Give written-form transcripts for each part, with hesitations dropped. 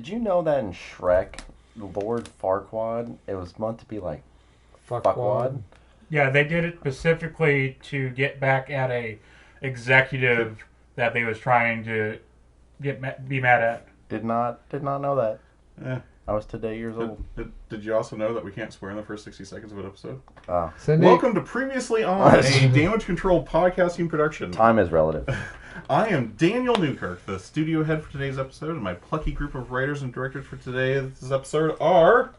Did you know that in Shrek, Lord Farquaad, it was meant to be like fuckwad? Yeah, they did it specifically to get back at a executive that they was trying to be mad at. Did not know that. Yeah. I was today years old. Did you also know that we can't swear in the first 60 seconds of an episode? Oh. Welcome to Previously On, a Damage Control podcasting production. Time is relative. I am Daniel Newkirk, the studio head for today's episode, and my plucky group of writers and directors for today's episode are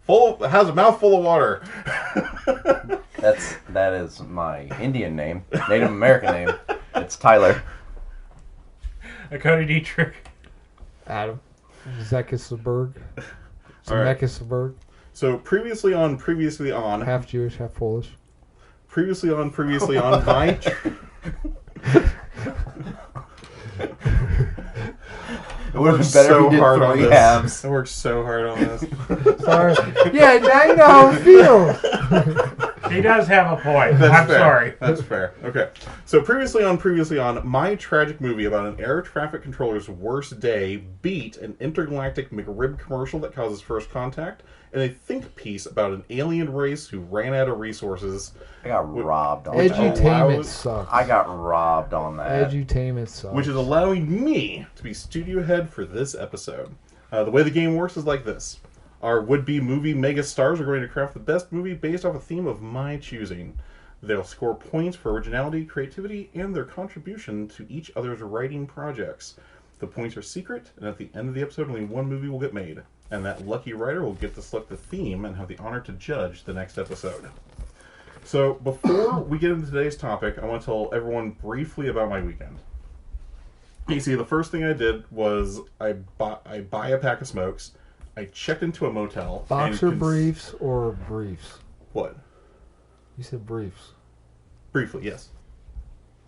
has a mouthful of water. That is my Indian name, Native American name. It's Tyler. Cody Dietrich. Adam. Zekisberg. Right. Zekisberg. So previously on, half Jewish, half Polish. Previously on, my... It would have been better if you did 3 halves. I worked so hard on this. Sorry. Yeah, now you know how it feels. He does have a point. I'm sorry. That's fair. Okay. So previously on, my tragic movie about an air traffic controller's worst day beat an intergalactic McRib commercial that causes first contact and a think piece about an alien race who ran out of resources. I got robbed on that. Edutainment sucks. I got robbed on that. Edutainment sucks. Which is allowing me to be studio head for this episode. The way the game works is like this. Our would-be movie mega stars are going to craft the best movie based off a theme of my choosing. They'll score points for originality, creativity, and their contribution to each other's writing projects. The points are secret, and at the end of the episode, only one movie will get made. And that lucky writer will get to select the theme and have the honor to judge the next episode. So, before we get into today's topic, I want to tell everyone briefly about my weekend. You see, the first thing I did was I buy a pack of smokes. I checked into a motel. Boxer briefs or briefs? What? You said briefs. Briefly, yes.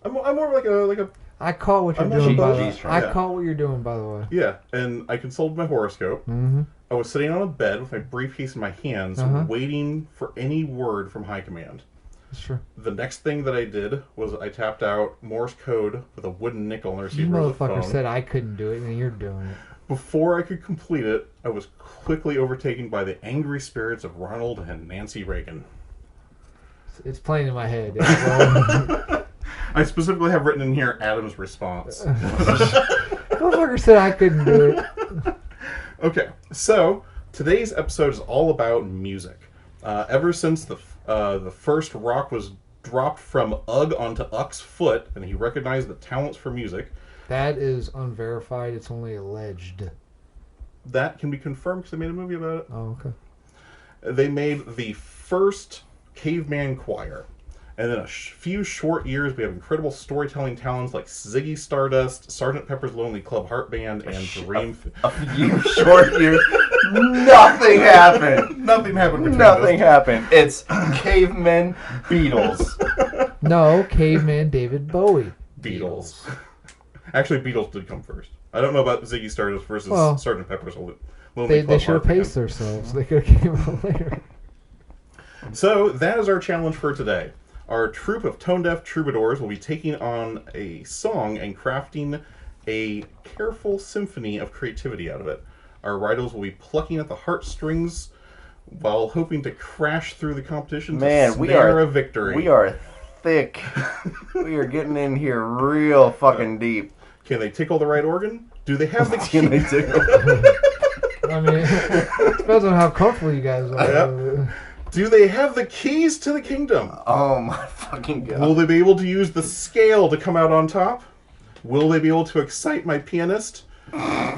I'm more like a. I caught what you're doing, by the way. I caught what you're doing, by the way. Yeah, and I consulted my horoscope. Mm-hmm. I was sitting on a bed with my briefcase in my hands, waiting for any word from high command. That's true. The next thing that I did was I tapped out Morse code with a wooden nickel on the receiver of the phone. You motherfucker said I couldn't do it, and you're doing it. Before I could complete it, I was quickly overtaken by the angry spirits of Ronald and Nancy Reagan. It's playing in my head. I specifically have written in here Adam's response. Motherfucker said I couldn't do it. Okay, so today's episode is all about music. Ever since the first rock was dropped from Ugg onto Uck's foot, and he recognized the talents for music. That is unverified. It's only alleged. That can be confirmed because they made a movie about it. Oh, okay. They made the first caveman choir. And in a few short years, we have incredible storytelling talents like Ziggy Stardust, Sgt. Pepper's Lonely Club Heart Band, and Dream. A few short years. Nothing happened. Nothing happened. Nothing happened. It's Cavemen Beatles. No, Caveman David Bowie. Beatles. Actually, Beatles did come first. I don't know about Ziggy Stardust versus Sgt. Pepper's Lonely Club They should have paced themselves. They could have came out later. So, that is our challenge for today. Our troupe of tone-deaf troubadours will be taking on a song and crafting a careful symphony of creativity out of it. Our writers will be plucking at the heartstrings while hoping to crash through the competition to snare a victory. We are thick. We are getting in here real fucking deep. Can they tickle the right organ? Do they have the key? Can they tickle? I mean, it depends on how comfortable you guys are. Yep. Do they have the keys to the kingdom? Oh my fucking god. Will they be able to use the scale to come out on top? Will they be able to excite my pianist? Man,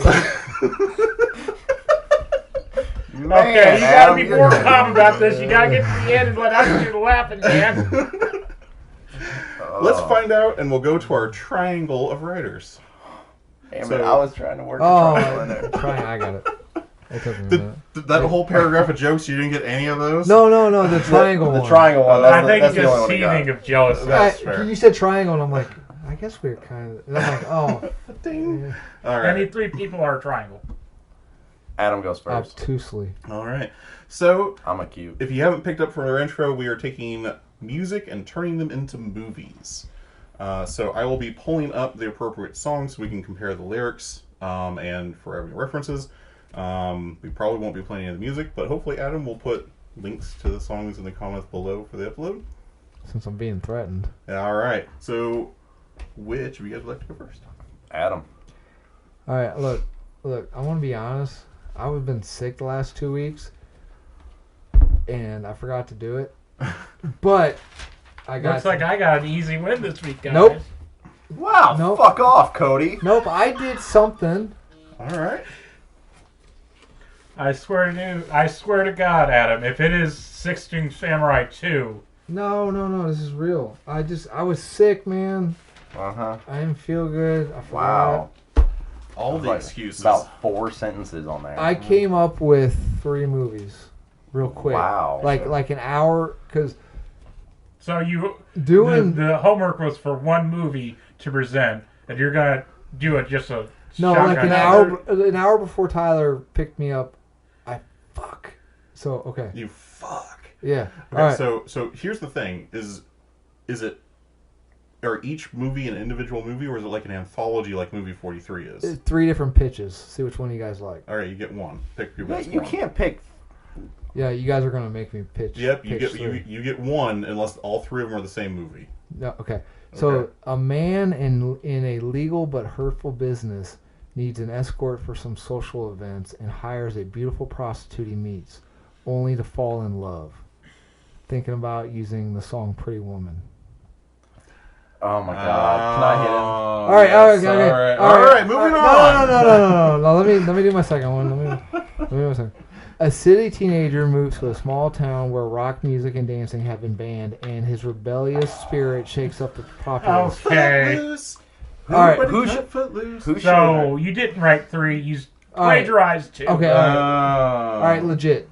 okay, you gotta be more calm about this. You gotta get to the end and let us do the laughing, man. Let's find out, and we'll go to our triangle of writers. Damn it, I was trying to work the triangle in there. I got it. It took me a minute. That whole paragraph of jokes, you didn't get any of those? No, the triangle one. The triangle one. I think it's just seething of jealousy. That's fair. You said triangle, and I'm like, I guess we're kind of... And I'm like, oh. Ding. Yeah. All right. Any 3 people are a triangle. Adam goes first. Obtusely. All right. So, I'm a cute. If you haven't picked up from our intro, we are taking music and turning them into movies. So I will be pulling up the appropriate songs so we can compare the lyrics. And for every references, we probably won't be playing any of the music, but hopefully Adam will put links to the songs in the comments below for the upload. Since I'm being threatened. All right. So, which of you guys would like to go first? Adam. All right, look. I want to be honest. I've been sick the last 2 weeks, and I forgot to do it. But I got. Looks like I got an easy win this week, guys. Nope. Wow, Nope. fuck off, Cody. Nope, I did something. All right. I swear to God, Adam, if it is Six String Samurai 2, No, this is real. I was sick, man. Uh-huh. I didn't feel good. I forgot. Wow. All the Like, excuses. About 4 sentences on there. I came up with 3 movies real quick. Wow. Like an hour, because so you doing... the homework was for one movie to present, and you're gonna do it just a No, shotgun like an hour before Tyler picked me up, I fuck. So, okay. You fuck. Yeah. Okay, All right. so here's the thing: is it are each movie an individual movie, or is it like an anthology, like movie 43 is? 3 different pitches. See which one you guys like. All right, you get one. Pick your Yeah, best you one. can't pick. Yeah, you guys are gonna make me pitch. Yep, you pitch get 3. you get one unless all 3 of them are the same movie. No, okay. So Okay. a man in a legal but hurtful business needs an escort for some social events and hires a beautiful prostitute he meets, only to fall in love. Thinking about using the song "Pretty Woman." Oh my god. Can I hit him? All right, yes, okay. All right, moving on. No. Let me do my second one. Let me do my second. A city teenager moves to a small town where rock music and dancing have been banned, and his rebellious spirit shakes up the populace. Okay. Footloose. All right, Who should Footloose? Who So you didn't write 3, you All right. plagiarized 2. Okay, all right, legit.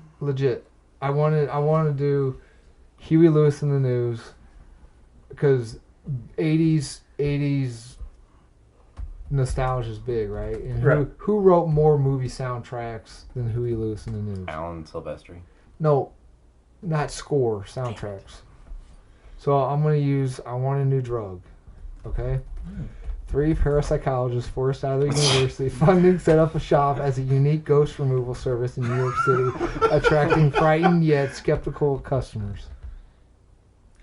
I want to do Huey Lewis in the News because 80s nostalgia is big, right? And Right. who wrote more movie soundtracks than Huey Lewis in the News? Alan Silvestri. No, not score, soundtracks. So I want a new drug. Okay? 3 parapsychologists forced out of the university funding set up a shop as a unique ghost removal service in New York City, attracting frightened yet skeptical customers.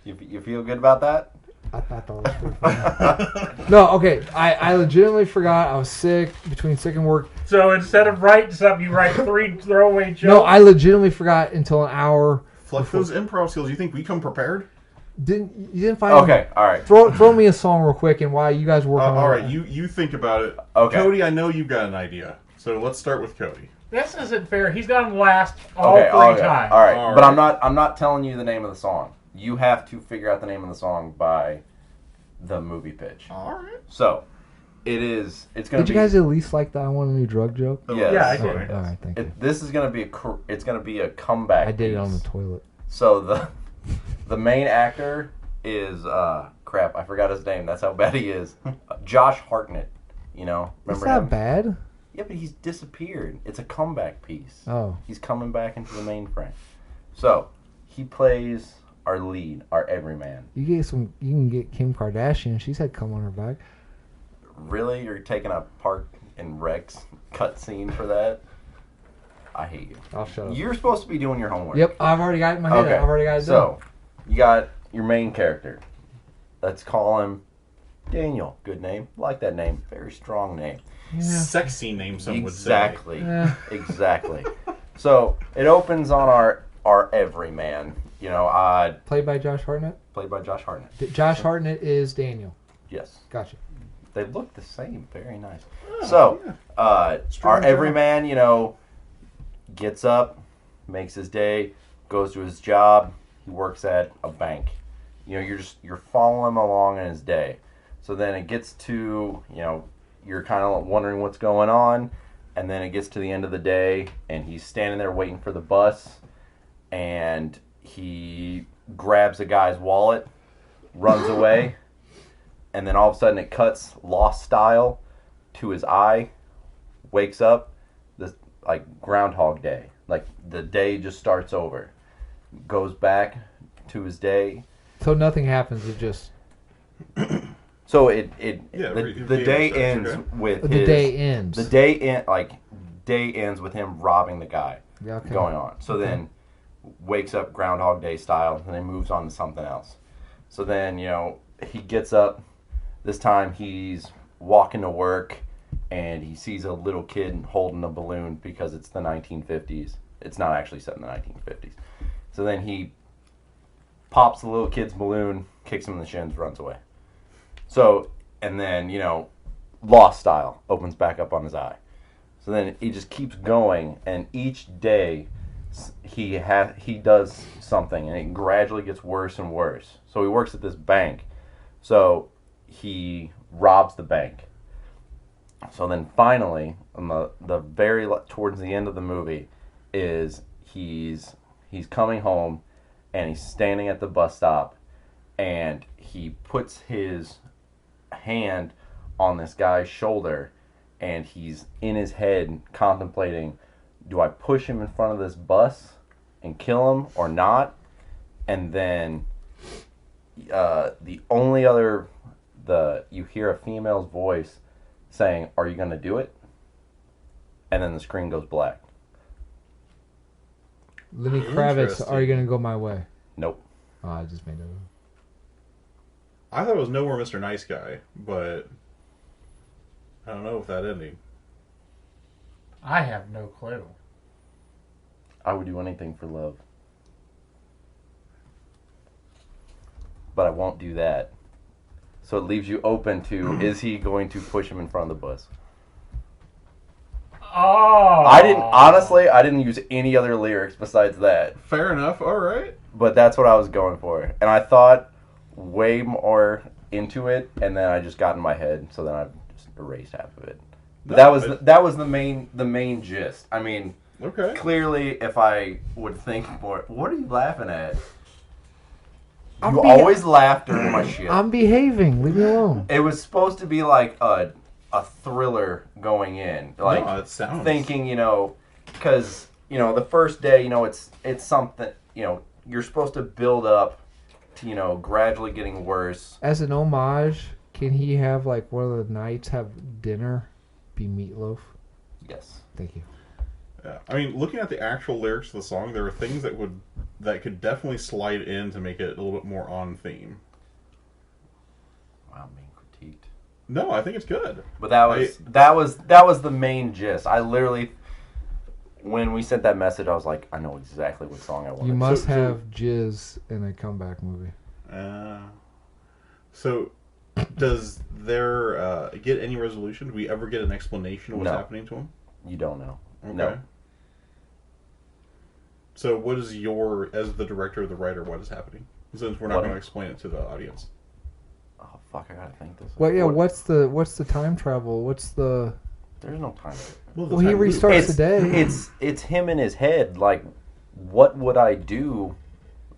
You feel good about that? I thought that was pretty funny. No, okay. I legitimately forgot. I was sick, between sick and work. So instead of writing something, you write 3 throwaway jokes? No, I legitimately forgot until an hour. Flex those improv skills. You think we come prepared? You didn't find Okay, alright. Throw me a song real quick, and while you guys work on it. All right, you think about it. Okay. Cody, I know you've got an idea. So let's start with Cody. This isn't fair. He's gone last all Okay, 3 times. Alright, All but right. I'm not telling you the name of the song. You have to figure out the name of the song by the movie pitch. All right. So, it's gonna Did be you guys at least like that I want a new drug joke? Yes. Yeah, I did. All right, thank you. This is gonna be it's gonna be a comeback. I did it piece. on the toilet. So the main actor is crap. I forgot his name. That's how bad he is. Josh Hartnett. You know, It's remember not him? bad. Yeah, but he's disappeared. It's a comeback piece. Oh. He's coming back into the mainframe. So he plays our lead, our everyman. You can get Kim Kardashian. She's had cum on her back. Really, you're taking a Park and Rex cutscene for that? I hate you. I'll shut up. You're supposed to be doing your homework. Yep, I've already got it in my head. Okay. I've already got it So, you got your main character. Let's call him Daniel. Good name. Like that name. Very strong name. done. Sexy name, some Exactly. Yeah. Exactly. So, it opens on our everyman. You know, Played by Josh Hartnett. played by Josh Hartnett. Josh Hartnett is Daniel. Yes. Gotcha. They look the same. Very nice. Oh, So, yeah. our Strong everyman, you know, gets up, makes his day, goes to his job. He works at a bank. You know, you're following him along in his day. So then it gets to, you know, you're kind of wondering what's going on, and then it gets to the end of the day, and he's standing there waiting for the bus, and he grabs a guy's wallet, runs away, and then all of a sudden it cuts Lost style to his eye, wakes up, this like Groundhog Day, like the day just starts over, goes back to his day. So nothing happens. It just. So Yeah, the day ends with The day ends. The day ends with him robbing the guy. Yeah, okay. Going on. So then wakes up Groundhog Day style, and then moves on to something else. So then, he gets up. This time he's walking to work, and he sees a little kid holding a balloon because it's the 1950s. It's not actually set in the 1950s. So then he pops the little kid's balloon, kicks him in the shins, runs away. So, and then, Lost style, opens back up on his eye. So then he just keeps going, and each day he does something, and it gradually gets worse and worse. So he works at this bank. So he robs the bank. So then finally, on the very towards the end of the movie, is he's coming home, and he's standing at the bus stop, and he puts his hand on this guy's shoulder, and he's in his head contemplating, do I push him in front of this bus and kill him or not? And then you hear a female's voice saying, are you going to do it? And then the screen goes black. Lenny Kravitz, are you going to go my way? Nope. Oh, I just made that up. I thought it was Nowhere Mr. Nice Guy, but I don't know if that ending. I have no clue. I would do anything for love. But I won't do that. So it leaves you open to, is he going to push him in front of the bus? Oh! I didn't use any other lyrics besides that. Fair enough, alright. But that's what I was going for. And I thought way more into it, and then I just got in my head, so then I just erased half of it. But that was the main gist. I mean, okay. Clearly, if I would think more... What are you laughing at? You always laugh during my shit. I'm behaving. Leave me alone. It was supposed to be like a thriller going in. Like, no, it sounds... thinking, because, the first day, it's something, you're supposed to build up to, gradually getting worse. As an homage, can he have, like, one of the nights have dinner be meatloaf? Yes. Thank you. Yeah. I mean, looking at the actual lyrics of the song, there are things that could definitely slide in to make it a little bit more on theme. Wow, being critiqued. No, I think it's good. But that was the main gist. I literally, when we sent that message, I was like, I know exactly what song I want. You must have jizz in a comeback movie. So, does there get any resolution? Do we ever get an explanation of what's happening to him? You don't know. Okay. No. So, what is as the director or the writer, what is happening? Since we're not going to explain it to the audience. Oh fuck! I gotta think this. Well, yeah. What's the time travel? What's the? There's no time. Well, he restarts the day. It's him in his head. Like, what would I do?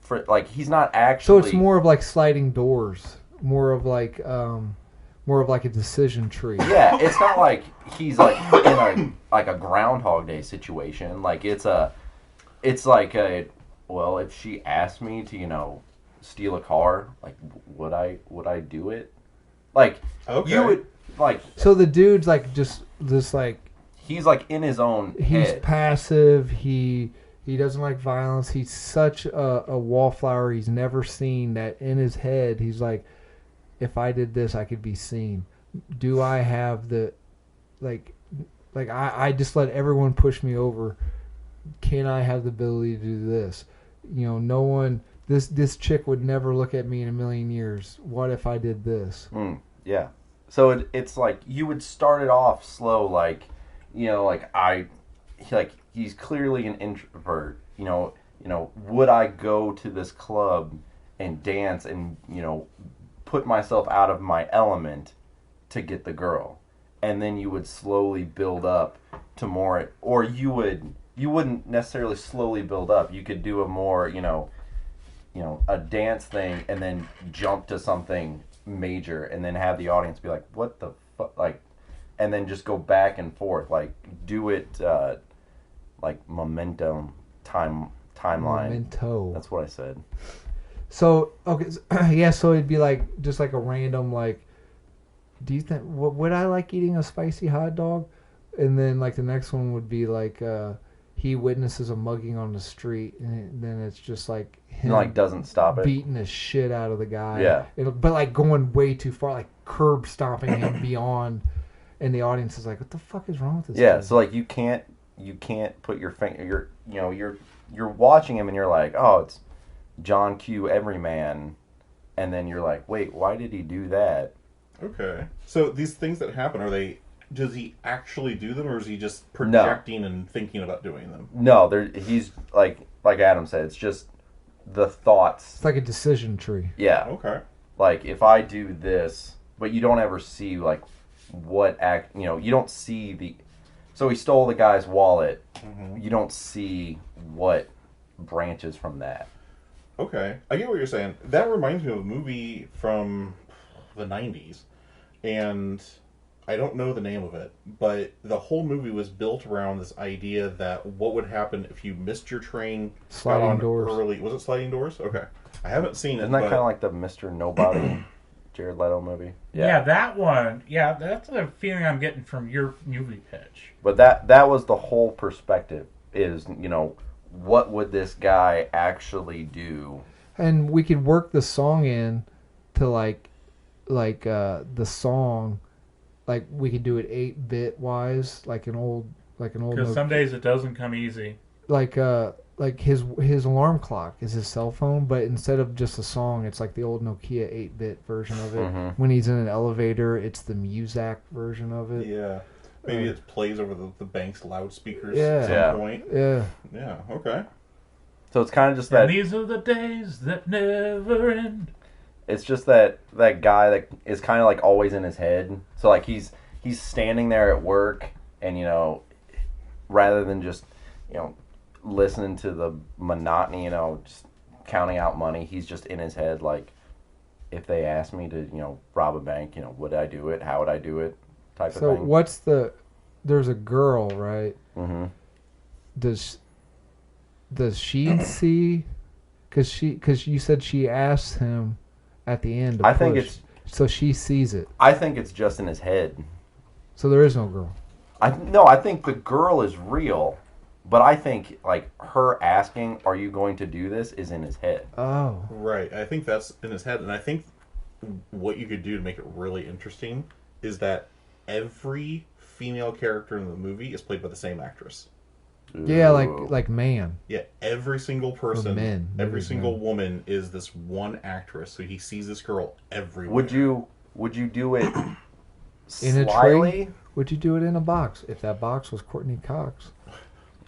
For like, he's not actually. So it's more of like sliding doors. More of like a decision tree. Yeah, it's not like he's like in a Groundhog Day situation. Like it's like well, if she asked me to steal a car, like would I do it? Like you would like. So the dude's like just this like. He's like in his own head. He's passive. He doesn't like violence. He's such a wallflower. He's never seen that in his head. He's like, if I did this, I could be seen. Do I have the, like I just let everyone push me over. Can I have the ability to do this? No one, this chick would never look at me in a million years. What if I did this? Yeah. So it's like you would start it off slow, like, he's clearly an introvert. Would I go to this club and dance and, put myself out of my element to get the girl? And then you would slowly build up to more, or you wouldn't necessarily slowly build up. You could do a more, a dance thing and then jump to something major and then have the audience be like, what the fuck? Like, and then just go back and forth. Like, do it, like momentum timeline. Memento. That's what I said. So, okay, yeah, so it'd be like, just like a random, like, do you think would I like eating a spicy hot dog? And then like the next one would be like he witnesses a mugging on the street, and then it's just like him Like doesn't stop it. beating the shit out of the guy. Yeah. But like going way too far, like curb stomping him beyond, and the audience is like, "What the fuck is wrong with this?" Yeah. guy? So like you can't put your finger. You're watching him and you're like, oh, it's John Q. Everyman, and then you're like, wait, why did he do that? Okay. So these things that happen, does he actually do them, or is he just projecting and thinking about doing them? No, he's like Adam said, it's just the thoughts. It's like a decision tree. Yeah. Okay. Like if I do this, but you don't ever see like what you don't see the. So he stole the guy's wallet. Mm-hmm. You don't see what branches from that. Okay. I get what you're saying. That reminds me of a movie from the 90s. And I don't know the name of it, but the whole movie was built around this idea that what would happen if you missed your train, Sliding got on doors. early. Was it Sliding Doors? Okay. I haven't seen it. Isn't that but kind of like the Mr. Nobody Jared Leto movie? Yeah, that one. Yeah, that's the feeling I'm getting from your movie pitch. But that was the whole perspective is, what would this guy actually do? And we could work the song in to like the song, like we could do it 8-bit wise, like an old Because some days it doesn't come easy. like his alarm clock is his cell phone, but instead of just a song, it's like the old Nokia 8-bit version of it. Mhm. When he's in an elevator, it's the Muzak version of it. Yeah. Maybe it plays over the bank's loudspeakers Yeah. at some Yeah. point. Yeah. Yeah, okay. So it's kind of just And that. these are the days that never end. It's just that guy that is kind of like always in his head. So like he's standing there at work, and rather than just listening to the monotony, just counting out money, he's just in his head like, if they asked me to rob a bank, would I do it? How would I do it? Type So of thing. what's there's a girl, right? Mm-hmm. Does she see? Because you said she asked him at the end. To I think push. it's. So she sees it. I think it's just in his head. So there is no girl. I think the girl is real, but I think like her asking, "Are you going to do this?" is in his head. Oh. Right. I think that's in his head. And I think what you could do to make it really interesting is that every female character in the movie is played by the same actress. Yeah, Ooh. like man. Yeah, every single person, men, every maybe single men. woman is this one actress. So he sees this girl everywhere. Would you do it In a slyly? tree? Would you do it in a box? If that box was Courtney Cox.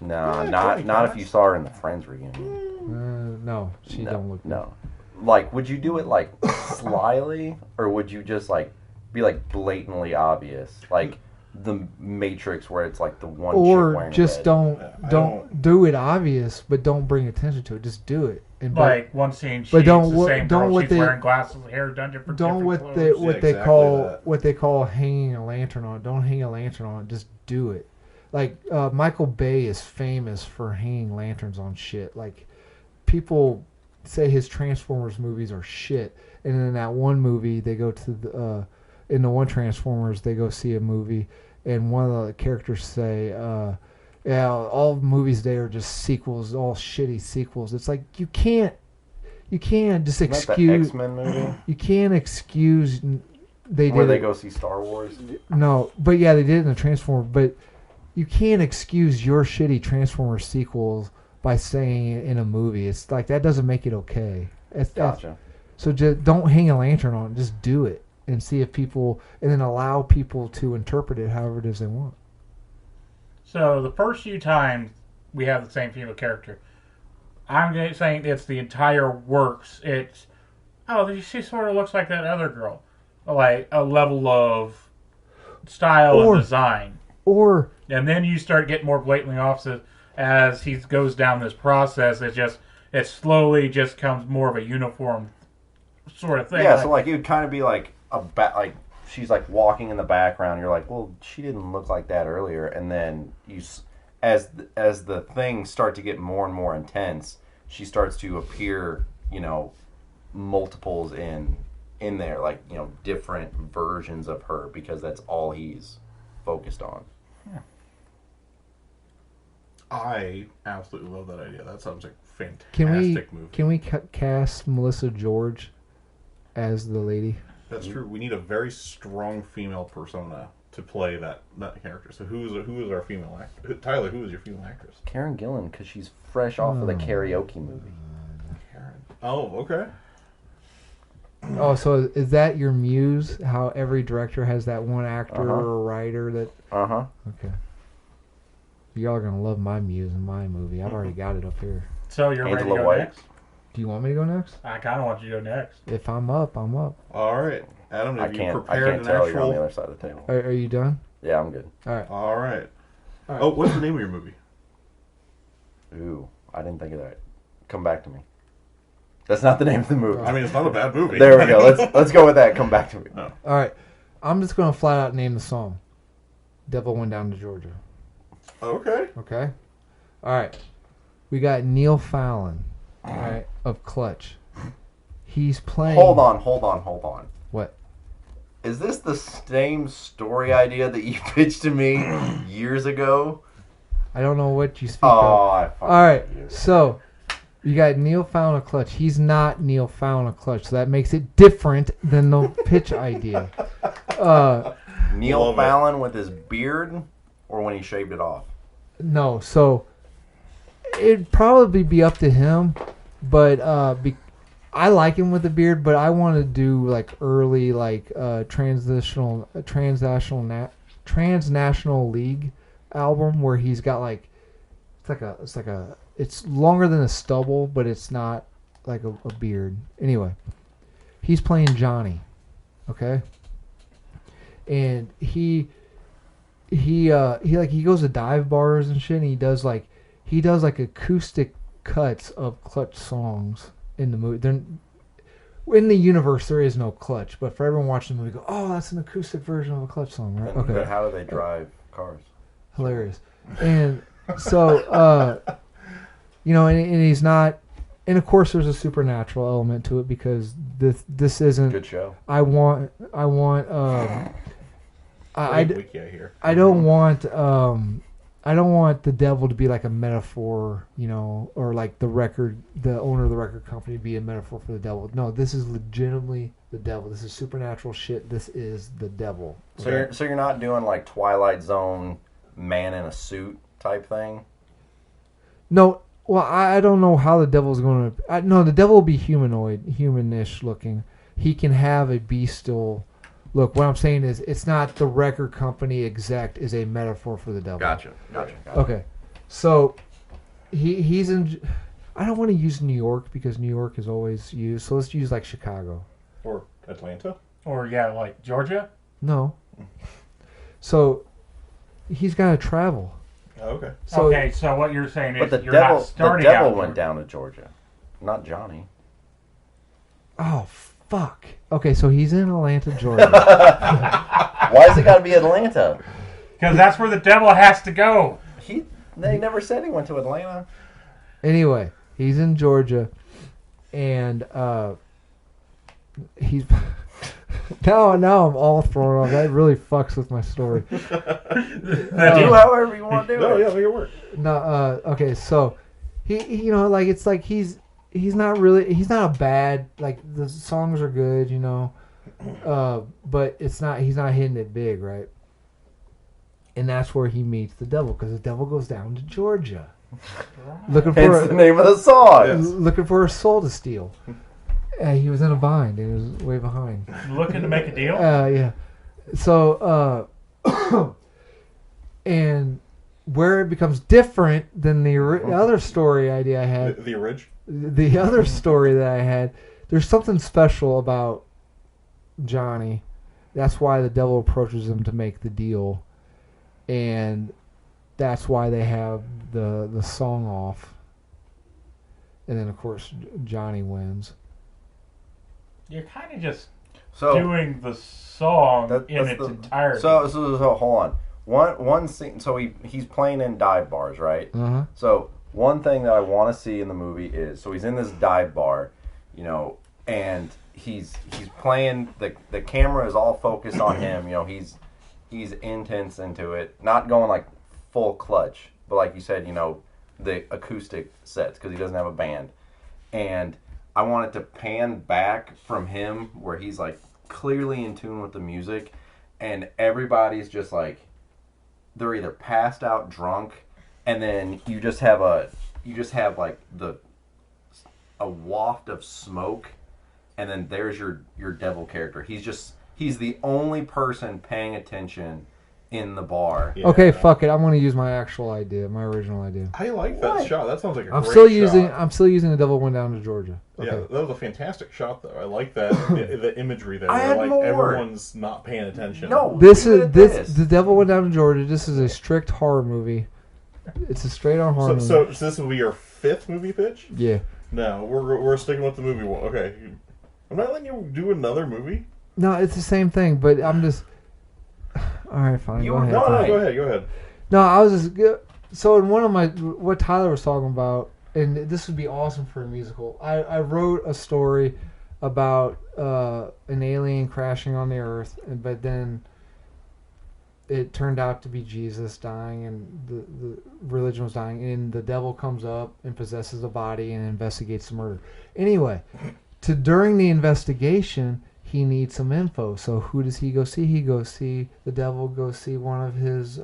No, Yeah, not Courtney not Cox. if you saw her in the Friends reunion. No, she don't look. No, like would you do it like slyly, or would you just like be like blatantly obvious, like the Matrix where it's like the one chick Or wearing just red? don't I don't do it obvious, but don't bring attention to it. Just do it. And Like one scene, she's but don't the what- same don't girl. what She's they- wearing glasses, hair done different. don't different what clothes. they what Yeah, they exactly call that. what they call hanging a lantern on it. Don't hang a lantern on it. Just do it. Like Michael Bay is famous for hanging lanterns on shit. Like people say his Transformers movies are shit, and in that one movie they go to the in the one Transformers they go see a movie, and one of the characters say, "Yeah, all movies today are just sequels, all shitty sequels." It's like you can't just Isn't that the excuse. X-Men movie You can't excuse. They where did they it- go see Star Wars? No, but yeah, they did it in the Transformers. But you can't excuse your shitty Transformers sequels by saying it in a movie. It's like that doesn't make it okay. Gotcha. So just don't hang a lantern on it. Just do it and see if people, and then allow people to interpret it however it is they want. So the first few times we have the same female character, I'm saying it's the entire works. It's she sort of looks like that other girl, like a level of style Or- and design, Or and then you start getting more blatantly opposite as he goes down this process. It slowly just comes more of a uniform sort of thing. Yeah, Like, so like it would kind of be like like she's like walking in the background. You're like, well, she didn't look like that earlier, and then as the things start to get more and more intense, she starts to appear, multiples in in there, like, you know, different versions of her, because that's all he's focused on. I absolutely love that idea. That sounds like a Can fantastic movie. we cast Melissa George as the lady? That's true. We need a very strong female persona to play that character. So who is our female actor? Tyler, who is your female actress? Karen Gillan, because she's fresh off of the karaoke movie. Karen. Oh, okay. Oh, so is that your muse? How every director has that one actor or writer that... Uh-huh. Okay. Y'all are going to love my muse in my movie. I've already got it up here. So you're ready to Angela go White. next? Do you want me to go next? I kind of want you to go next. If I'm up, I'm up. All right. Adam, I have you can't prepared an tell you're on the actual... other side of the table. Are you done? Yeah, I'm good. All right. All right. All right. Oh, what's the name of your movie? Ooh, I didn't think of that. Come back to me. That's not the name of the movie. I mean, it's not a bad movie. There we go. Let's go with that. Come back to me. Oh. All right. I'm just going to flat out name the song. Devil Went Down to Georgia. Okay. Okay? All right. We got Neil Fallon, all right, of Clutch. He's playing... Hold on. What? Is this the same story idea that you pitched to me years ago? I don't know what you speak Oh, of. I fucking All right. hate you. So, you got Neil Fallon of Clutch. He's not Neil Fallon of Clutch, so that makes it different than the pitch idea. Neil Love it. Fallon with his beard, or when he shaved it off? No, so it'd probably be up to him, but I like him with a beard, but I want to do like early like transnational league album where he's got like it's longer than a stubble, but it's not like a beard. Anyway, he's playing Johnny, okay, and he goes to dive bars and shit, and he does like acoustic cuts of Clutch songs in the movie. In the universe, there is no Clutch, but for everyone watching the movie, go, oh, that's an acoustic version of a Clutch song, right? Okay, But how do they drive cars? hilarious. And so, and he's not, and of course, there's a supernatural element to it because this isn't. Good show. I Wiki I hear. I don't want the devil to be like a metaphor, or like the owner of the record company to be a metaphor for the devil. No, this is legitimately the devil. This is supernatural shit. This is the devil. So you're not doing like Twilight Zone, man in a suit type thing? No, well, I don't know how the devil's going to... No, the devil will be humanish looking. He can have a bestial... Look, what I'm saying is it's not the record company exec is a metaphor for the devil. Gotcha. Okay, so he's in... I don't want to use New York because New York is always used, so let's use like Chicago. Or Atlanta. Or, yeah, like Georgia? No. So he's got to travel. Oh, okay. So, Okay, so what you're saying But is the you're not devil starting out... went down to Georgia, not Johnny. Oh, fuck. Okay, so he's in Atlanta, Georgia. Why has it got to be Atlanta? Because that's where the devil has to go. They never said he went to Atlanta. Anyway, he's in Georgia, and he's... now I'm all thrown off. That really fucks with my story. Do however you want to do No, it. yeah, make it work. No, okay, so he it's like he's not a bad, like the songs are good, but he's not hitting it big, right? And that's where he meets the devil because the devil goes down to Georgia, looking for Hence the name of the song. Yes. looking for a soul to steal. He was in a bind. He was way behind. Looking to make a deal? Yeah. So, and where it becomes different than the other story idea I had, The Ridge. the other story that I had, there's something special about Johnny. That's why the devil approaches him to make the deal. And that's why they have the song off. And then, of course, Johnny wins. You're kind of just So doing the song That- in that's its the- entirety. So hold on. One scene. So he's playing in dive bars, right? Uh-huh. So one thing that I want to see in the movie is he's in this dive bar. and he's playing. The camera is all focused on him. You know, he's intense into it, not going like full clutch, but like you said, you know, the acoustic sets because he doesn't have a band. And I wanted to pan back from him where he's like clearly in tune with the music, and everybody's just like they're either passed out drunk, and then you just have like a waft of smoke, and then there's your devil character. He's the only person paying attention in the bar. Yeah. Okay, fuck it. I'm going to use my actual idea, my original idea. I like that shot. That sounds like a I'm great still shot. using the devil went down to Georgia. Okay. Yeah, that was a fantastic shot, though. I like that the imagery there. I where, had like more. everyone's not paying attention. No, This leave it is at this the devil went down to Georgia. This is a strict horror movie. It's a straight on horror movie. So this will be your 5th movie pitch? Yeah. No, we're sticking with the movie one. Okay, I'm not letting you do another movie. No, it's the same thing, but I'm just. All right, fine. You Go were ahead. No, Right. go ahead. No, I was just so in one of my what Tyler was talking about, and this would be awesome for a musical. I wrote a story about an alien crashing on the Earth, but then it turned out to be Jesus dying, and the religion was dying, and the devil comes up and possesses the body and investigates the murder. Anyway, during the investigation, he needs some info. So who does he go see? He goes see the devil. Goes see one of his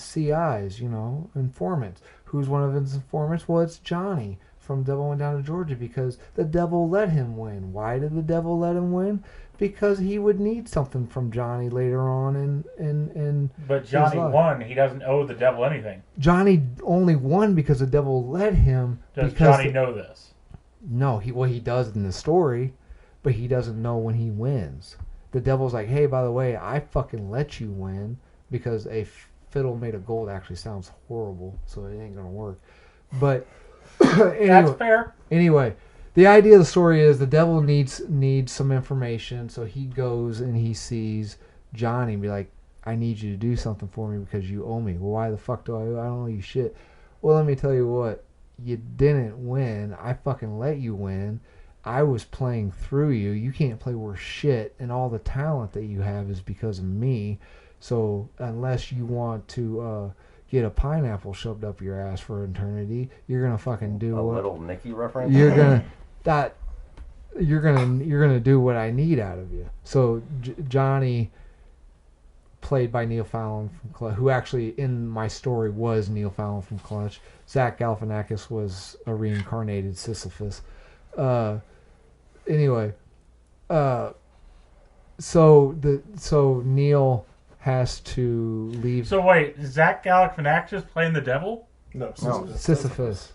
CIs, informants. Who's one of his informants? Well, it's Johnny from Devil Went Down to Georgia, because the devil let him win. Why did the devil let him win? Because he would need something from Johnny later on in But Johnny his life. won. He doesn't owe the devil anything. Johnny only won because the devil let him. Does because Johnny know this? No, he does in the story, but he doesn't know when he wins. The devil's like, hey, by the way, I fucking let you win because a fiddle made of gold actually sounds horrible, so it ain't gonna work. But That's fair. anyway, the idea of the story is the devil needs some information, so he goes and he sees Johnny and be like, I need you to do something for me because you owe me. Well, why the fuck do I don't owe you shit? Well, let me tell you what, you didn't win. I fucking let you win. I was playing through you. You can't play worse shit, and all the talent that you have is because of me. So unless you want to get a pineapple shoved up your ass for eternity, you're gonna fucking do A little Nicky reference. you're gonna you're gonna do what I need out of you. So Johnny, played by Neil Fallon from Clutch, who actually in my story was Neil Fallon from Clutch. Zach Galifianakis was a reincarnated Sisyphus. So Neil has to leave. So wait, is Zach Galifianakis playing the devil? No, Sisyphus.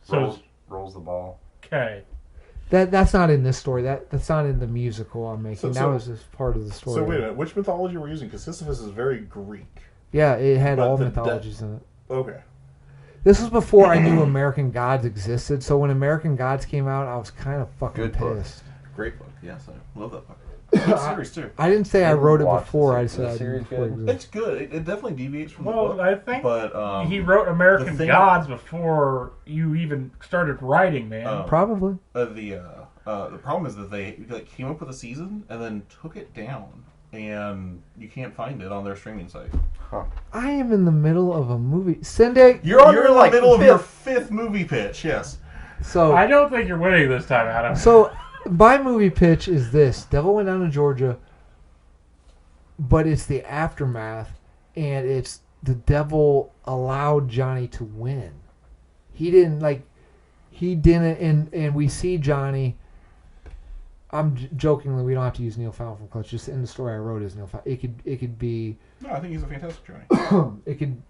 So rolls the ball. okay. That's not in this story. That's not in the musical I'm making. That was just part of the story. So wait a minute, which mythology we're using? Because Sisyphus is very Greek. Yeah, it had But all the mythologies in it. Okay. This was before I knew American Gods existed. So when American Gods came out, I was kind of fucking Good book. pissed. Great book. Yes, I love that book. Good series too. I didn't say I Didn't wrote it watch before. the I se- said the I did series before it good? existed. It's good. It definitely deviates from the Well, book. I think but he wrote American the thing- Gods before you even started writing, man. Probably. the problem is that they came up with a season and then took it down, and you can't find it on their streaming site. I am in the middle of a movie. Cindy. You're in the like middle of your fifth. 5th movie pitch. Yes. So I don't think you're winning this time, Adam. So, my movie pitch is this: Devil Went Down to Georgia, but it's the aftermath, and it's the devil allowed Johnny to win. He didn't, and we see Johnny. I'm jokingly, we don't have to use Neil Fallon from Clutch. Just in the story I wrote is Neil Fallon. It could be, No, I think he's a fantastic Johnny. it could,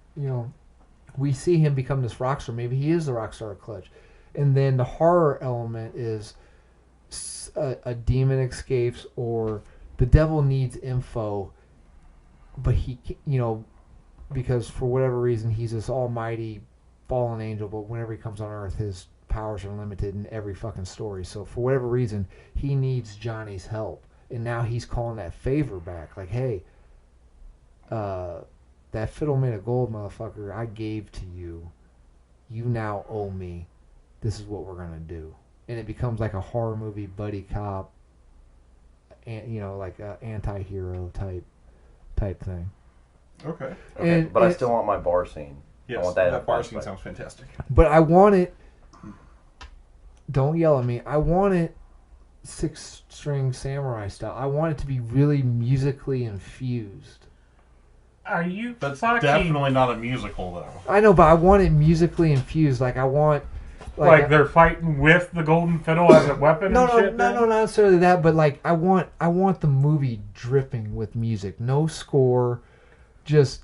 we see him become this rock star. Maybe he is the rock star of Clutch. And then the horror element is a demon escapes, or the devil needs info, but he, because for whatever reason he's this almighty fallen angel, but whenever he comes on Earth, his powers are limited in every fucking story. So for whatever reason, he needs Johnny's help, and now he's calling that favor back. Like, hey, that fiddle made of gold, motherfucker, I gave to you. You now owe me. This is what we're gonna do. and it becomes like a horror movie buddy cop, and like a anti-hero type thing. Okay. Okay, And but I still want my bar scene. Yes, I want that, that bar scene sounds fantastic. But I want it. Don't yell at me. I want it 6-string samurai style. I want it to be really musically infused. Are you That's fucking... definitely not a musical, though. I know, but I want it musically infused. Like I want, Like they're fighting with the golden fiddle as a weapon no, and shit? no, not necessarily that, but like I want the movie dripping with music. No score, just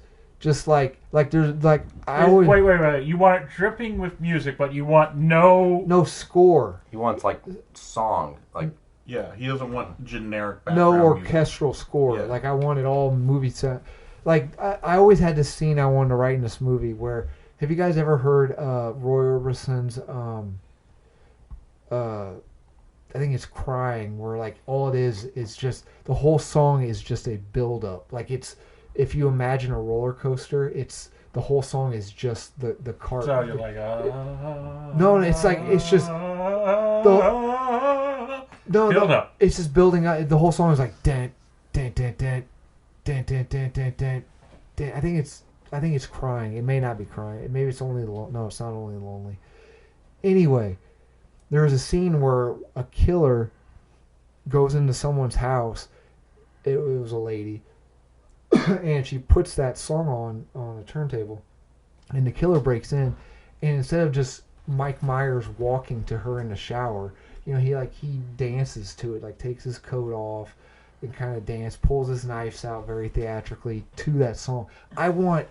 like there's like I always Wait. You want it dripping with music, but you want no score. He wants like song, like Yeah, he doesn't want generic No background orchestral score. Yeah. Like I want it all movie set. Like I always had this scene I wanted to write in this movie where, have you guys ever heard Roy Orbison's I think it's Crying, where like all it is just the whole song is just a build up. Like it's, if you imagine a roller coaster, it's the whole song is just the cart. So you're like, No, it's like it's just build up. It's just building up. The whole song is like dun dun dun dun dun dun dun dun dun. I think it's Crying. It may not be Crying. Maybe it's only no. It's not only Lonely. Anyway, there was a scene where a killer goes into someone's house. It was a lady, and she puts that song on a turntable, and the killer breaks in, and instead of just Mike Myers walking to her in the shower, he dances to it, like takes his coat off and kind of pulls his knives out very theatrically to that song. I want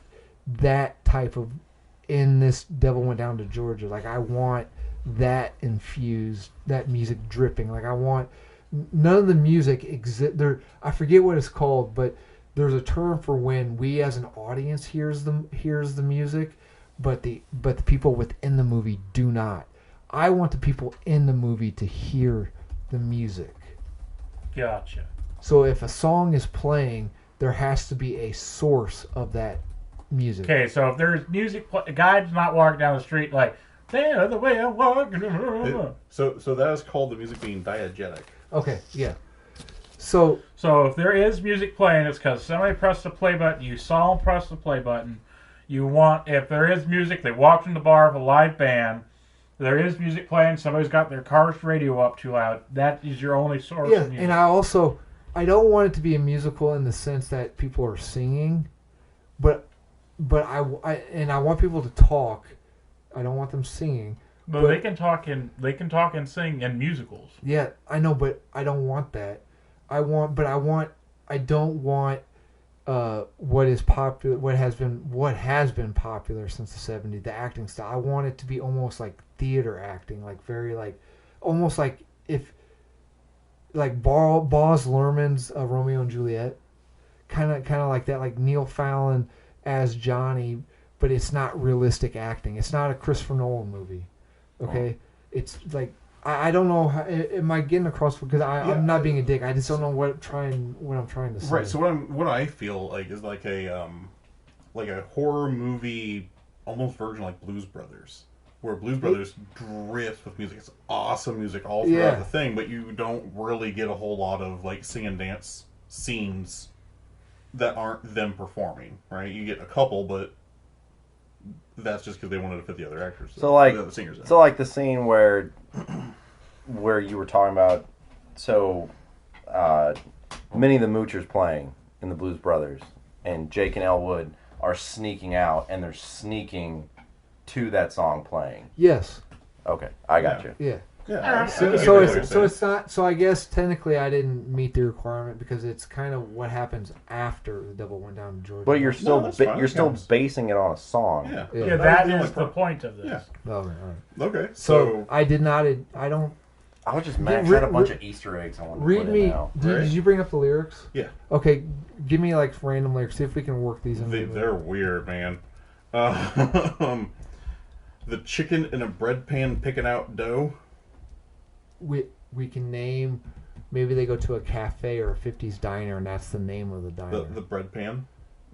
that type of, in this Devil Went Down to Georgia, like I want that infused, that music dripping. Like I want none of the music there. I forget what it's called, but there's a term for when we as an audience hears the music, but the people within the movie do not. I want the people in the movie to hear the music. Gotcha. So if a song is playing, there has to be a source of that music. Okay, so if there's music, a guy's not walking down the street like, "That's the way I walk." So that is called the music being diegetic. Okay, yeah. So if there is music playing, it's because somebody pressed the play button. You saw them press the play button. If there is music, they walked in the bar with a live band. There is music playing. Somebody's got their car's radio up too loud. That is your only source of music. And I don't want it to be a musical in the sense that people are singing, but I want people to talk. I don't want them singing. But they can talk and sing in musicals. Yeah, I know, but I don't want that. I don't want what is popular, what has been popular since the 70s, the acting style. I want it to be almost like theater acting, like very like, almost like if, like Baz Luhrmann's Romeo and Juliet, kind of like that, like Neil Fallon as Johnny, but it's not realistic acting. It's not a Christopher Nolan movie. Okay, it's like I don't know. Am I getting across? Because I'm not being a dick. I just don't know what I'm trying to say. Right. So what I feel like is like a horror movie, almost version like Blues Brothers, where Blues Brothers drifts with music. It's awesome music all throughout the thing, but you don't really get a whole lot of like sing and dance scenes that aren't them performing. Right. You get a couple, but that's just because they wanted to fit the other actors. So like the singers in. So like the scene where you were talking about. So Minnie the Moocher's playing in the Blues Brothers, and Jake and Elwood are sneaking out, and they're sneaking to that song playing. Yes. Okay, I got you. Yeah. Yeah. So it's not. So I guess technically I didn't meet the requirement because it's kind of what happens after The Devil Went Down to Georgia. But you're still that's fine. you're still basing it on a song. Yeah. Yeah, that is the point of this. Yeah. Okay, all right. Okay. So I did not. I don't. I was just maxing out a bunch of Easter eggs. I wanted to Read put me. in now. Did you bring up the lyrics? Yeah. Okay, give me like random lyrics. See if we can work these in. They're weird, man. The chicken in a bread pan picking out dough. We can name. Maybe they go to a cafe or a 50s diner, and that's the name of the diner. The bread pan.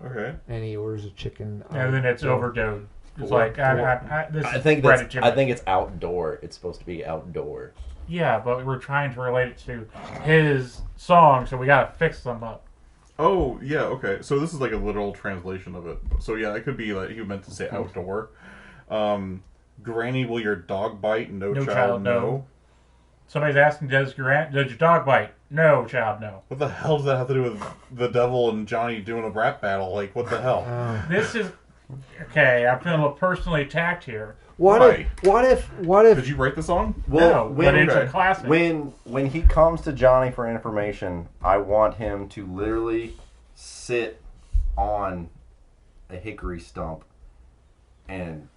Okay. And he orders a chicken. And then it's overdosed. It's like this I is think Brett that's. and I Jimmy. think it's outdoor. It's supposed to be outdoor. Yeah, but we're trying to relate it to his song, so we gotta fix them up. Oh, yeah, okay. So this is like a literal translation of it. So yeah, it could be like you meant to say outdoor. Granny, will your dog bite? No, No child, child, no. no. Somebody's asking, does your dog bite? No, child, no. What the hell does that have to do with the devil and Johnny doing a rap battle? Like, what the hell? This is okay. I'm feeling personally attacked here. What if Did you write the song? No, but it's a okay. classic. When he comes to Johnny for information, I want him to literally sit on a hickory stump and,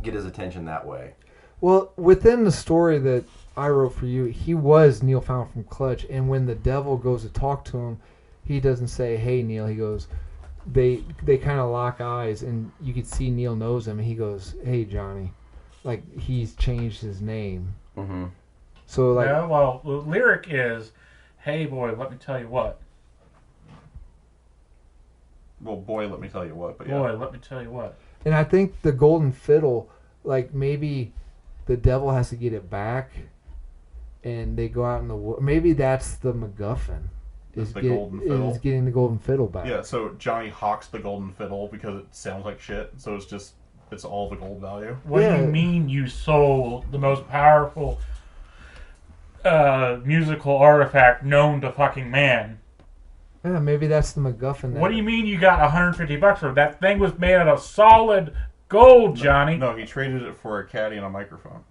get his attention that way. Well, within the story that I wrote for you, he was Neil Found from Clutch, and when the devil goes to talk to him, he doesn't say, "Hey, Neil." He goes, they kind of lock eyes, and you could see Neil knows him, and he goes, "Hey, Johnny," like he's changed his name. Mm-hmm. So like, No, well, the lyric is, "Hey, boy, let me tell you what." Well, boy, let me tell you what. But yeah. Boy, let me tell you what. and I think the golden fiddle, like maybe the devil has to get it back, and they go out in the wood. Maybe that's the MacGuffin. Is the golden fiddle. Is getting the golden fiddle back. Yeah, so Johnny hawks the golden fiddle because it sounds like shit. So it's all the gold value. What do Yeah. you mean you sold the most powerful musical artifact known to fucking man? Yeah, maybe that's the MacGuffin. What do you mean you got $150 for it? That thing was made out of solid gold, Johnny. No, he traded it for a caddy and a microphone.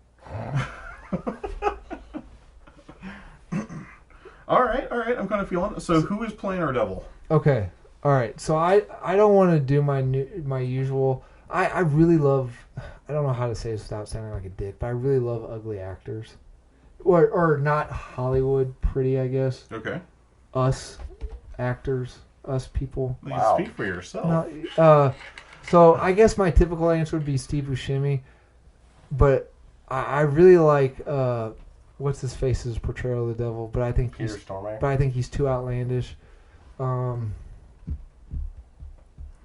All right. I'm kind of feeling it. So who is playing our devil? Okay. All right. So I don't want to do my usual. I really love. I don't know how to say this without sounding like a dick, but I really love ugly actors, or not Hollywood pretty, I guess. Okay. Us actors, us people. You Wow. speak for yourself. No, so I guess my typical answer would be Steve Buscemi, but I really like what's his face's portrayal of the devil. But I think Peter Stormare. But I think he's too outlandish.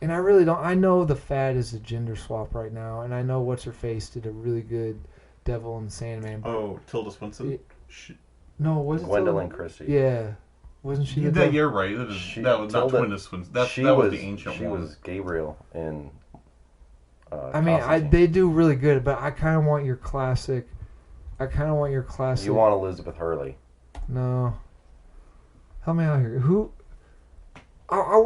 And I really don't. I know the fad is a gender swap right now, and I know what's her face did a really good Devil and Sandman. But Oh, Tilda Swinton. no, was it Gwendolyn Christie. Yeah, wasn't she? the That devil? you're right. That was not Tilda- Tilda Swinton. That she was the ancient She one. was Gabriel in. I mean, Constantine. they do really good, but I kind of want your classic. You want Elizabeth Hurley. No. Help me out here. Who? I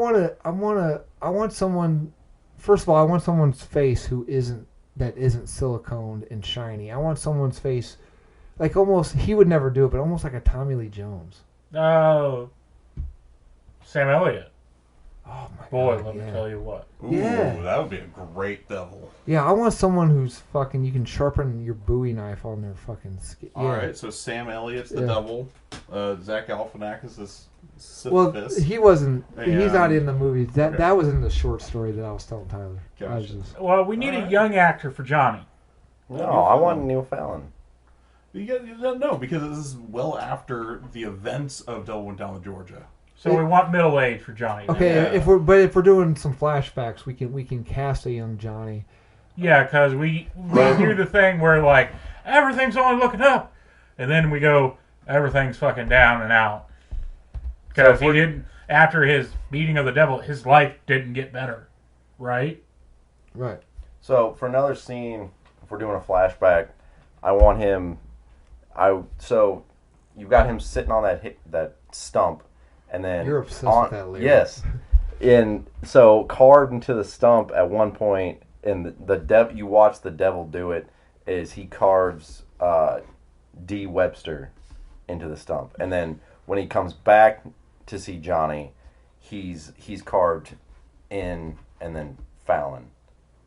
want someone. First of all, I want someone's face who isn't siliconed and shiny. I want someone's face, like almost. He would never do it, but almost like a Tommy Lee Jones. Oh, Sam Elliott. Oh my Boy, god! let me tell you what. Ooh, Yeah. that would be a great devil. Yeah, I want someone who's fucking. You can sharpen your Bowie knife on their fucking skin. Yeah. All right, so Sam Elliott's the Yeah. devil. Zach Galifianakis is Well, Sisyphus. he wasn't. He's not And- in the movie. That Okay. that was in the short story that I was telling Tyler. I was Gotcha. just. Well, we need a Alright. young actor for Johnny. No, I want Neil Fallon. You don't know because this is well after the events of Devil Went Down to Georgia. So we want middle age for Johnny. then. Okay, Yeah. if we're doing some flashbacks, we can cast a young Johnny. Yeah, because we do the thing where like everything's only looking up, and then we go everything's fucking down and out. Because he didn't. After his beating of the devil, his life didn't get better, right? Right. So for another scene, if we're doing a flashback, I want him. So you've got him sitting on that stump, and then You're obsessed with that lyric. Yes, and so carved into the stump at one point, and you watch the devil do it. Is he carves D. Webster into the stump, and then when he comes back to see Johnny, he's carved in and then Fallon.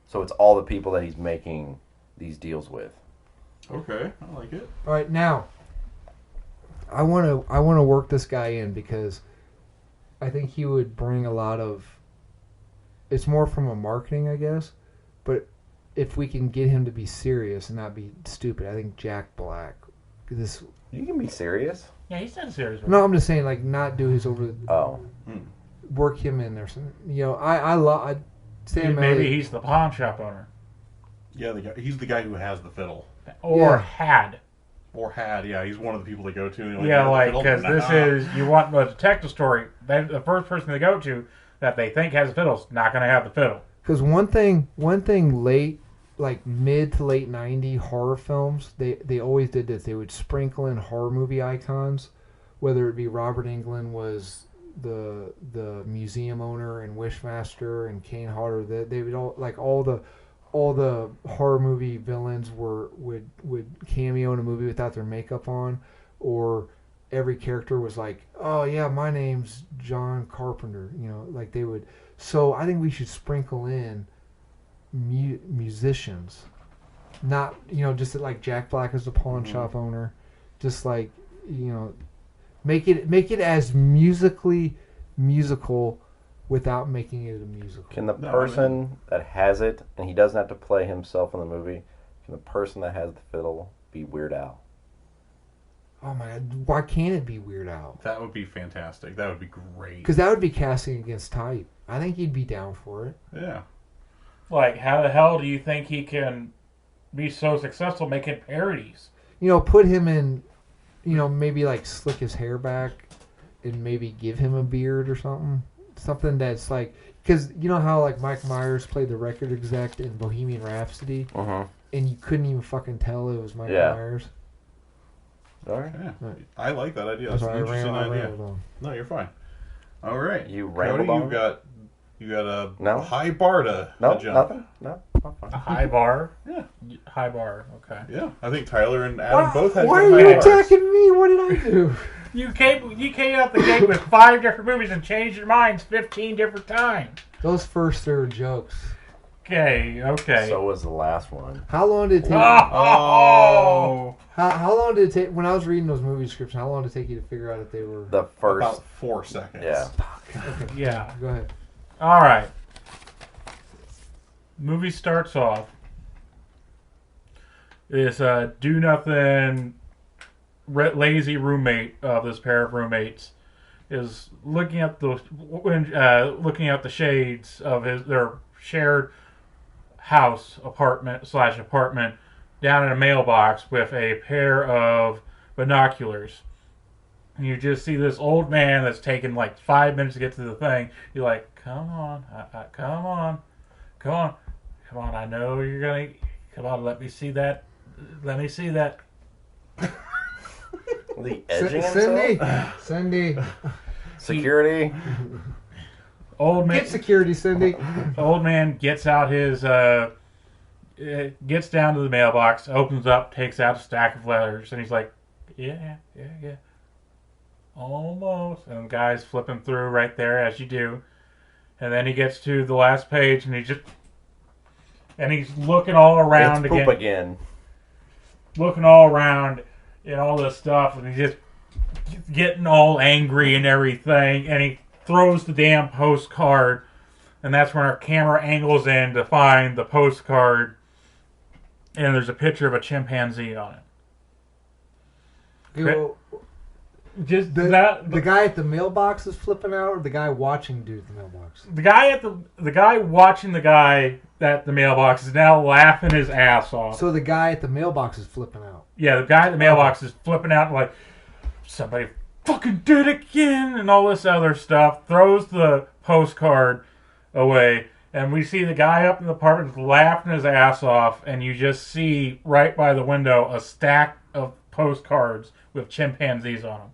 So it's all the people that he's making these deals with. Okay, I like it. All right, now I want to work this guy in because I think he would bring a lot of. It's more from a marketing, I guess, but if we can get him to be serious and not be stupid, I think Jack Black. This. You can be serious. Yeah, he's not serious. No, I'm just saying, like, not do his over. Oh, Work him in there. So, I love Sam Maybe Elliott. he's the pawn shop owner. Yeah, he's the guy who has the fiddle. Or Yeah. had. Or had, yeah, he's one of the people they go to. And Yeah, "You like, have the because fiddle?" this is, you want a detective story, then the first person they go to that they think has a fiddle is not going to have the fiddle. Because one thing late, like mid to late 90 horror films, they always did this. They would sprinkle in horror movie icons, whether it be Robert Englund was the museum owner and Wishmaster and Kane Hodder. They would all, like, all the horror movie villains would cameo in a movie without their makeup on, or every character was like, oh yeah, my name's John Carpenter, like they would. So I think we should sprinkle in musicians, not just like Jack Black as the pawn shop owner, just like make it as musical without making it a musical. Can the person that has it, and he doesn't have to play himself in the movie, can the person that has the fiddle be Weird Al? Oh my God, why can't it be Weird Al? That would be fantastic. That would be great. Because that would be casting against type. I think he'd be down for it. Yeah. Like, how the hell do you think he can be so successful making parodies? Put him in, maybe like slick his hair back and maybe give him a beard or something. Something that's like, because you know how like Mike Myers played the record exec in Bohemian Rhapsody, and you couldn't even fucking tell it was Mike Myers. All right. Yeah. Right. I like that idea. That's Sorry, an interesting I idea. rambled on. No, you're fine. All right. You Cody, rambled on? you got a No. high bar to No, jump. nothing. No, I'm fine. A high bar? Yeah. High bar, okay. Yeah. I think Tyler and Adam both had Why good are high you bars. attacking me? What did I do? You came out the gate with 5 different movies and changed your minds 15 different times. Those first 3 were jokes. Okay. So was the last one. How long did it take? Oh! How long did it take? When I was reading those movie descriptions, how long did it take you to figure out if they were? The first. About 4 seconds. Yeah. Okay, Yeah. go ahead. All right. Movie starts off. This do nothing, lazy roommate of this pair of roommates is looking at the shades of their shared apartment down in a mailbox with a pair of binoculars. And you just see this old man that's taken like 5 minutes to get to the thing. You're like, come on, I know you're gonna. Come on, let me see that. The edging himself? Cindy. Security? Old man. Get security, Cindy. Old man gets out his. Gets down to the mailbox, opens up, takes out a stack of letters, and he's like, yeah. Almost. And the guy's flipping through right there, as you do. And then he gets to the last page, and he's looking all around It's poop again. Looking all around and all this stuff, and he's just getting all angry and everything, and he throws the damn postcard, and that's when our camera angles in to find the postcard, and there's a picture of a chimpanzee on it. Go, Just the the guy at the mailbox is flipping out, or the guy watching dude at the mailbox? the guy watching the guy at the mailbox is now laughing his ass off. So the guy at the mailbox is flipping out. Yeah, the guy at the mailbox is flipping out like, somebody fucking did it again, and all this other stuff. Throws the postcard away, and we see the guy up in the apartment laughing his ass off, and you just see right by the window a stack of postcards with chimpanzees on them.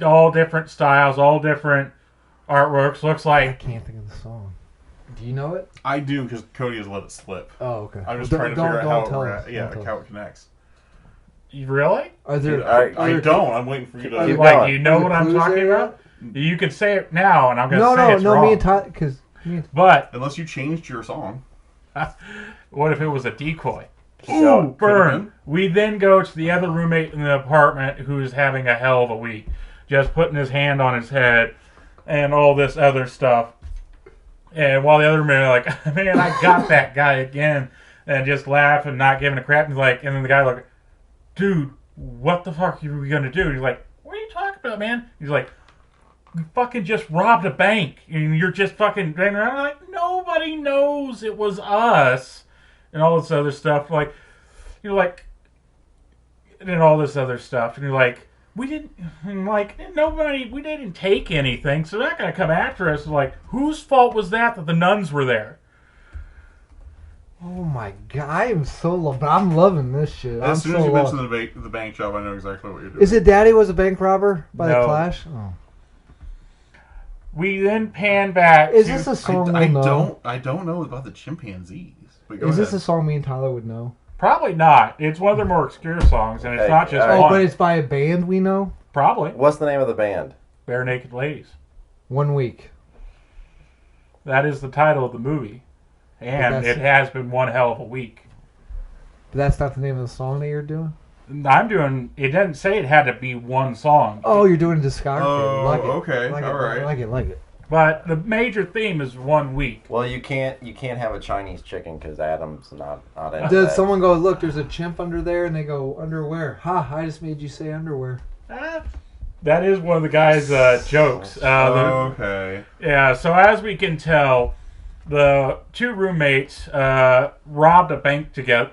All different styles, all different artworks. Looks I like can't think of the song. Do you know it? I do, because Cody has let it slip. Oh, okay. I'm just Well, trying to figure out don't how tell it, us. yeah, Don't how tell it connects. really. Are there? I there- don't. I'm waiting for you to. Keep Like, going. do you know Are there what I'm clues talking there about? You can say it now, and I'm going to No, say it's wrong. me and Todd, because But Unless you changed your song. what if it was a decoy? So, Ooh, burn. We then go to the other roommate in the apartment who's having a hell of a week. Just putting his hand on his head and all this other stuff. And while the other roommate are like, man, I got that guy again. And just laugh and not giving a crap. And and then the guy like, dude, what the fuck are we going to do? And he's like, what are you talking about, man? He's like, you fucking just robbed a bank. And you're just fucking... And I'm like, nobody knows it was us. and all this other stuff. Like, you're like, and all this other stuff, and you're like, we didn't, and like, nobody, we didn't take anything, so they're not going to come after us. Like, whose fault was that the nuns were there? Oh my god, I am so but I'm loving this shit. As soon as you lost. mention the bank job, I know exactly what you're doing. Is it Daddy was a bank robber by No. the Clash? Oh. We then pan back. Is to, this a song we'll know? I don't know about the chimpanzees. But go Is ahead. this a song me and Tyler would know? Probably not. It's one of their more obscure songs, and it's Hey, not just all right. Oh, one. but it's by a band we know? Probably What's the name of the band? Bare Naked Ladies. 1 week. That is the title of the movie, and that's- it has been one hell of a week. But that's not the name of the song that you're doing? I'm doing. It doesn't say it had to be one song. Oh, you're doing discography. Oh, like it. okay. Like All it. right. Like it. But the major theme is 1 week. Well, you can't have a Chinese chicken because Adam's not into Does that. someone go, look, there's a chimp under there, and they go, underwear. Ha, I just made you say underwear. That is one of the guy's jokes. Okay. Yeah, so as we can tell, the two roommates robbed a bank together.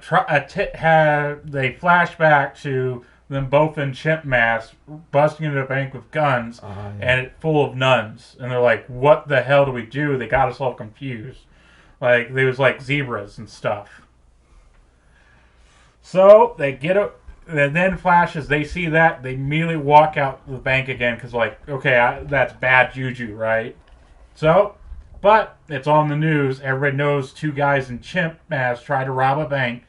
They flash back to them both in chimp masks, busting into a bank with guns, Yeah. and it full of nuns. And they're like, what the hell do we do? They got us all confused. Like, they was like zebras and stuff. So, they get up, and then flashes, they see that, they immediately walk out the bank again, because like, okay, that's bad juju, right? So, but it's on the news. Everybody knows two guys in chimp masks tried to rob a bank.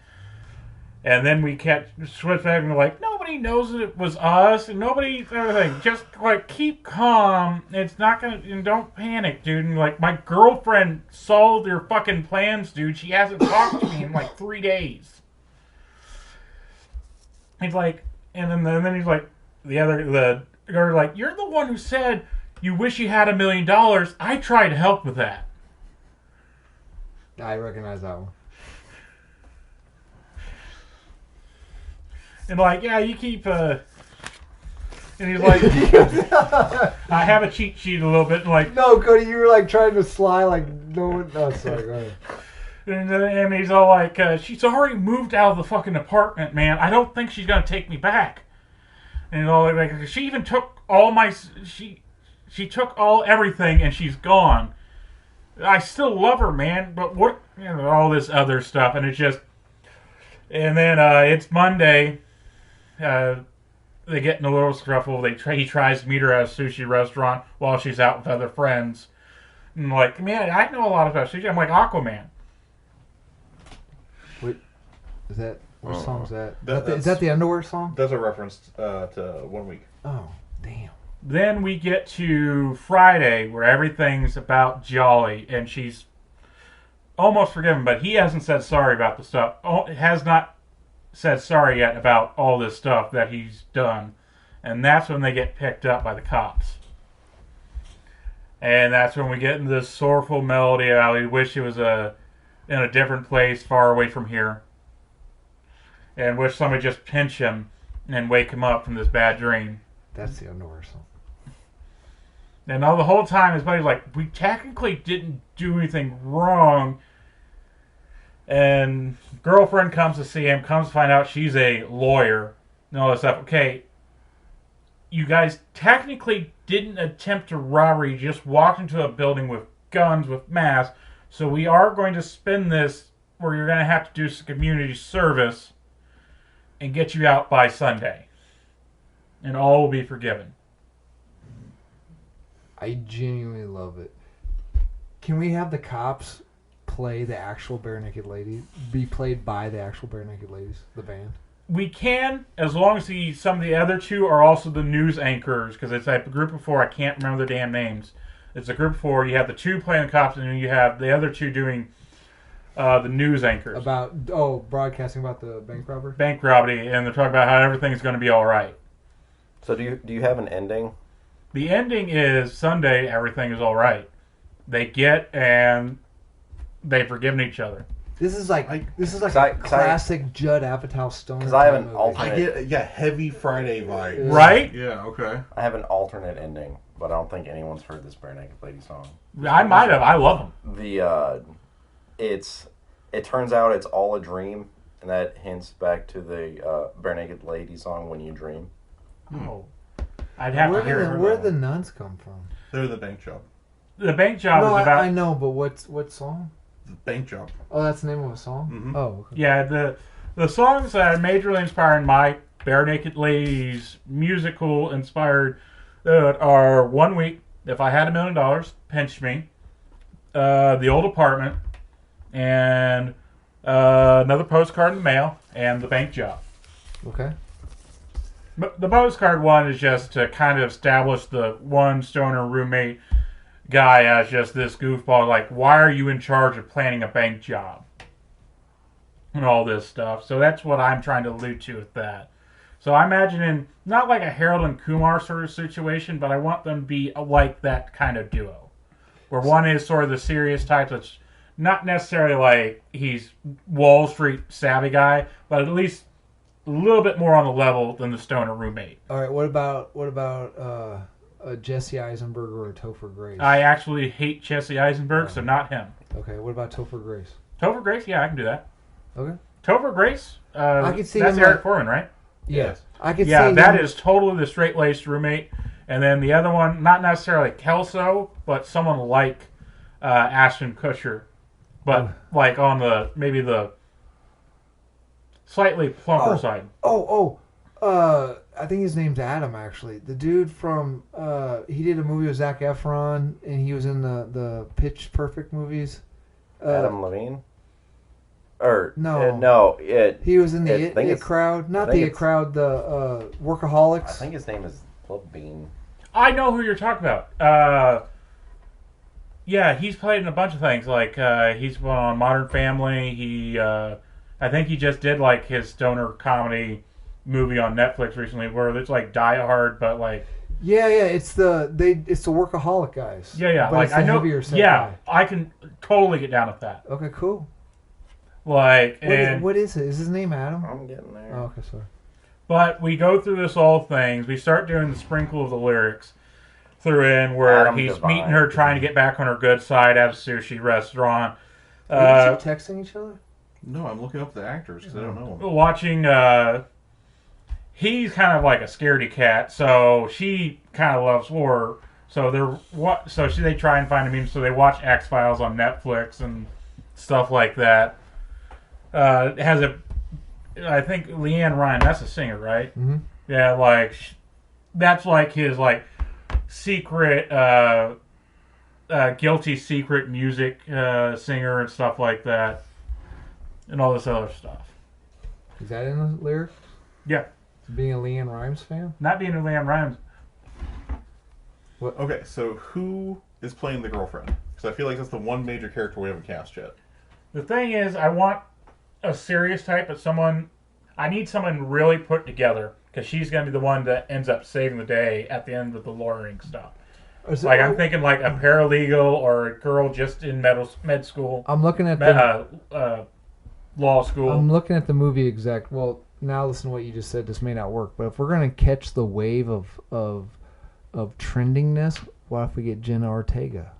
And then we catch switch back and we're like, nobody knows that it was us, and nobody everything. Just like keep calm. It's not gonna. And don't panic, dude. And like my girlfriend saw their fucking plans, dude. She hasn't talked to me in like 3 days. He's like, and then he's like, the girl like, you're the one who said you wish you had $1 million. I tried to help with that. I recognize that one. And like, yeah, you keep, and he's like, I have a cheat sheet a little bit, and like, No, Cody, you were like trying to slide like no one. Oh, sorry, go ahead. and he's all like, she's already moved out of the fucking apartment, man. I don't think she's gonna take me back. And all like, she even took all my, she took everything, and she's gone. I still love her, man, but what, all this other stuff, and it's just, and then it's Monday. They get in a little scuffle. He tries to meet her at a sushi restaurant while she's out with other friends. And like, man, I know a lot about sushi. I'm like Aquaman. Wait, is that what song's that? That- Is that the underwear song? That's a reference to 1 week. Oh, damn. Then we get to Friday where everything's about Jolly, and she's almost forgiven, but he hasn't said sorry about the stuff. Has not said sorry yet about all this stuff that he's done. And that's when they get picked up by the cops. And that's when we get into this sorrowful melody of how he wish he was in a different place far away from here. And wish somebody just pinch him and wake him up from this bad dream. That's the underwear song. And all the whole time his buddy's like, we technically didn't do anything wrong. And girlfriend comes to see him, comes to find out she's a lawyer and all this stuff. Okay, you guys technically didn't attempt a robbery, you just walked into a building with guns, with masks. So we are going to spin this where you're going to have to do some community service and get you out by Sunday. And all will be forgiven. I genuinely love it. Can we have the cops play the actual Bare Naked Ladies? Be played by the actual Bare Naked Ladies, the band? We can, as long as some of the other two are also the news anchors, because it's a group of four. I can't remember their damn names. It's a group of four. You have the two playing the cops, and then you have the other two doing the news anchors. Broadcasting about the bank robbery? Bank robbery, and they're talking about how everything's going to be all right. So do you have an ending? The ending is Sunday, everything is all right. They get, and they've forgiven each other. This is like classic Judd Apatow stoner. Because I have an movie. alternate. I get heavy Friday vibes. Right? Yeah. Okay. I have an alternate ending, but I don't think anyone's heard this Bare Naked Lady song. I might have. I love them. It's it turns out it's all a dream, and that hints back to the Bare Naked Lady song "When You Dream." Oh, I'd have to hear it. Where the nuns come from? They're the bank job. The bank job No, is about. I know, but what song? The bank job. Oh, that's the name of a song. Mm-hmm. Oh, okay. Yeah, the songs that are majorly inspired my Bare Naked Ladies musical inspired are "One Week," "If I Had $1 Million," "Pinch Me," "The Old Apartment," and another postcard in the mail, and "The Bank Job." Okay. But the postcard one is just to kind of establish the one stoner roommate guy as just this goofball. Like, why are you in charge of planning a bank job? And all this stuff. So that's what I'm trying to allude to with that. So I imagine in not like a Harold and Kumar sort of situation, but I want them to be like that kind of duo. Where one is sort of the serious type that's not necessarily like he's Wall Street savvy guy, but at least a little bit more on the level than the stoner roommate. All right. What about Jesse Eisenberg or Topher Grace? I actually hate Jesse Eisenberg, so not him. Okay. What about Topher Grace? Topher Grace, yeah, I can do that. Okay. Topher Grace, I could see that's him Eric like- Foreman, right? Yes. I could Yeah, see that him- is totally the straight-laced roommate. And then the other one, not necessarily Kelso, but someone like Ashton Kutcher, but like on the maybe the slightly plumper side. I think his name's Adam, actually. The dude from he did a movie with Zac Efron, and he was in the Pitch Perfect movies. Adam Levine. Or No. He was in the I think It it's- crowd, not I think the It it's- crowd, the Workaholics. I think his name is Levine. I know who you're talking about. Yeah, he's played in a bunch of things. Like he's on Modern Family. I think he just did like his stoner comedy movie on Netflix recently, where it's like Die Hard, but like it's the Workaholic guys. yeah, But like it's the I know. heavier set Yeah, guy. I can totally get down with that. Okay, cool. Like, and What is it? Is his name Adam? I'm getting there. Oh, okay, sorry. but we go through this all things. We start doing the sprinkle of the lyrics through in where Adam he's Devine. meeting her, trying to get back on her good side at a sushi restaurant. Are you two texting each other? No, I'm looking up the actors because I don't know them. Watching, he's kind of like a scaredy cat, so she kind of loves horror. So they try and find a meme. So they watch X-Files on Netflix and stuff like that. It has I think Leanne Ryan. That's a singer, right? Mm-hmm. Yeah, like that's like his like secret, guilty secret music singer and stuff like that, and all this other stuff. Is that in the lyrics? Yeah, Being a Leanne Rimes fan? not being a Leanne Ryan. Okay, so who is playing the girlfriend? Because I feel like that's the one major character we haven't cast yet. The thing is, I want a serious type, but I need someone really put together, because she's going to be the one that ends up saving the day at the end with the lawyering stuff. Like, I'm thinking like a paralegal or a girl just in med school, I'm looking at the law school. I'm looking at the movie exec. Well, now listen to what you just said. This may not work, but if we're gonna catch the wave of trendingness, what if we get Jenna Ortega?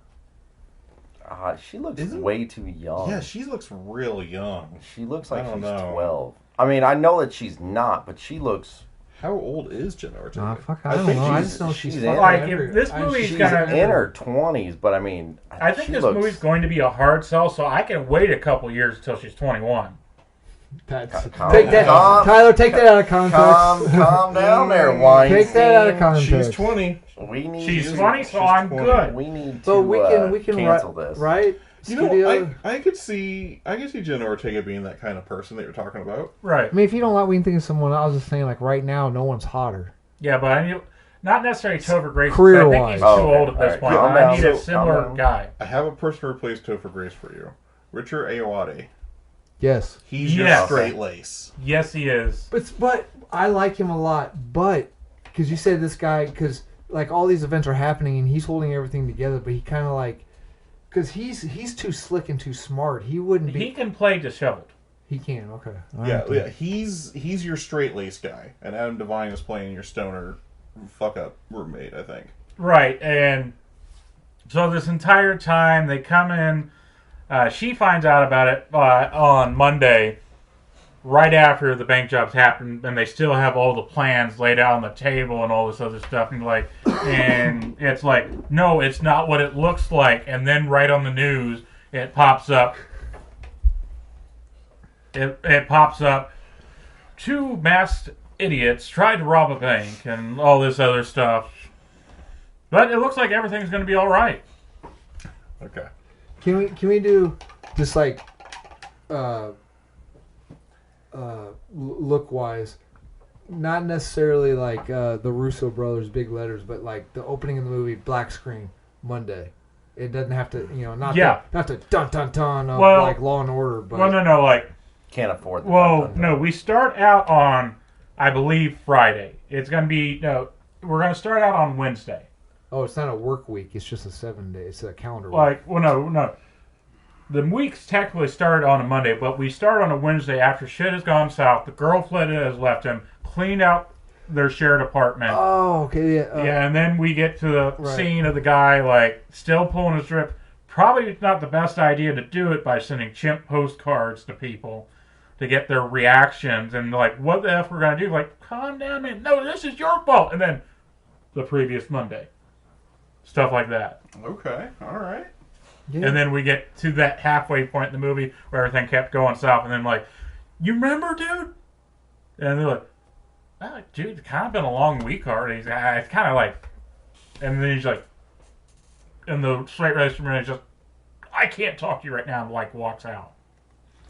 She looks way too young. Yeah, she looks real young. She looks like I she's don't know. 12. I mean, I know that she's not, but she looks... How old is Jenna Ortega? Fuck, I don't think know. I she's- just know she's she's in- Like, fucking if every- this I- movie's She's gonna- in her 20s, but I mean... I think she this looks, movie's going to be a hard sell, so I can wait a couple years until she's 21. That's, Calm- take that, calm- Tyler. Take that out of context. Calm down there, Weinstein. Take that out of context. She's 20. We need She's to, 20, so I'm 20. good. We need to So we can cancel this. right? You know, Studio. I could see Jenna Ortega being that kind of person that you're talking about. Right. I mean, if you don't like, we can think of someone. I was just saying, like right now, no one's hotter. Yeah, but I need, not necessarily Topher Grace. Career-wise. I think he's too Oh, okay. old at this All point. right, calm I down. need a Calm similar down. guy. I have a person to replace Topher Grace for you. Richard Ayoade. Yes, He's Yes. your straight lace. Yes, he is. but I like him a lot. But because you said this guy, because like all these events are happening and he's holding everything together, but he kind of like, because he's too slick and too smart. He wouldn't be. He can play disheveled. He can. Okay. All Yeah, right. yeah. He's your straight lace guy, and Adam Devine is playing your stoner fuck up roommate. I think. Right, and so this entire time they come in, She finds out about it on Monday, right after the bank jobs happened, and they still have all the plans laid out on the table and all this other stuff. And it's like, no, it's not what it looks like. And then right on the news, it pops up. It pops up. 2 masked idiots tried to rob a bank and all this other stuff. But it looks like everything's going to be all right. Okay. Can we do just like look wise, not necessarily like the Russo brothers big letters, but like the opening of the movie black screen Monday. It doesn't have to, not the dun dun dun of like Law and Order. But no, like can't afford. No, we start out on, I believe, Friday. It's going to be we're going to start out on Wednesday. Oh, it's not a work week. It's just a 7-day. It's a calendar week. No. The weeks technically started on a Monday, but we start on a Wednesday after shit has gone south. The girlfriend has left him, cleaned out their shared apartment. Oh, okay, yeah. Yeah, and then we get to the scene of the guy, like, still pulling his strip. Probably not the best idea to do it by sending chimp postcards to people to get their reactions. And, like, what the F we're going to do? Like, calm down, man. No, this is your fault. And then the previous Monday. Stuff like that. Okay, all right. Yeah. And then we get to that halfway point in the movie where everything kept going south. And then, like, you remember, dude? And they're like, dude, it's kind of been a long week already. It's kind of like... And then he's like... And the straight register is just... I can't talk to you right now. And, like, walks out.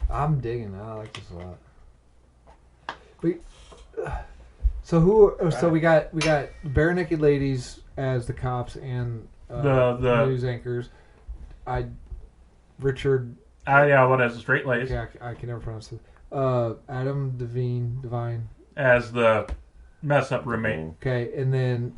I'm digging that. I like this a lot. So we got Bare Naked Ladies as the cops and the news anchors. Richard. What as the straight ladies? Yeah, I can never pronounce it. Adam Devine as the mess up roommate. Okay, and then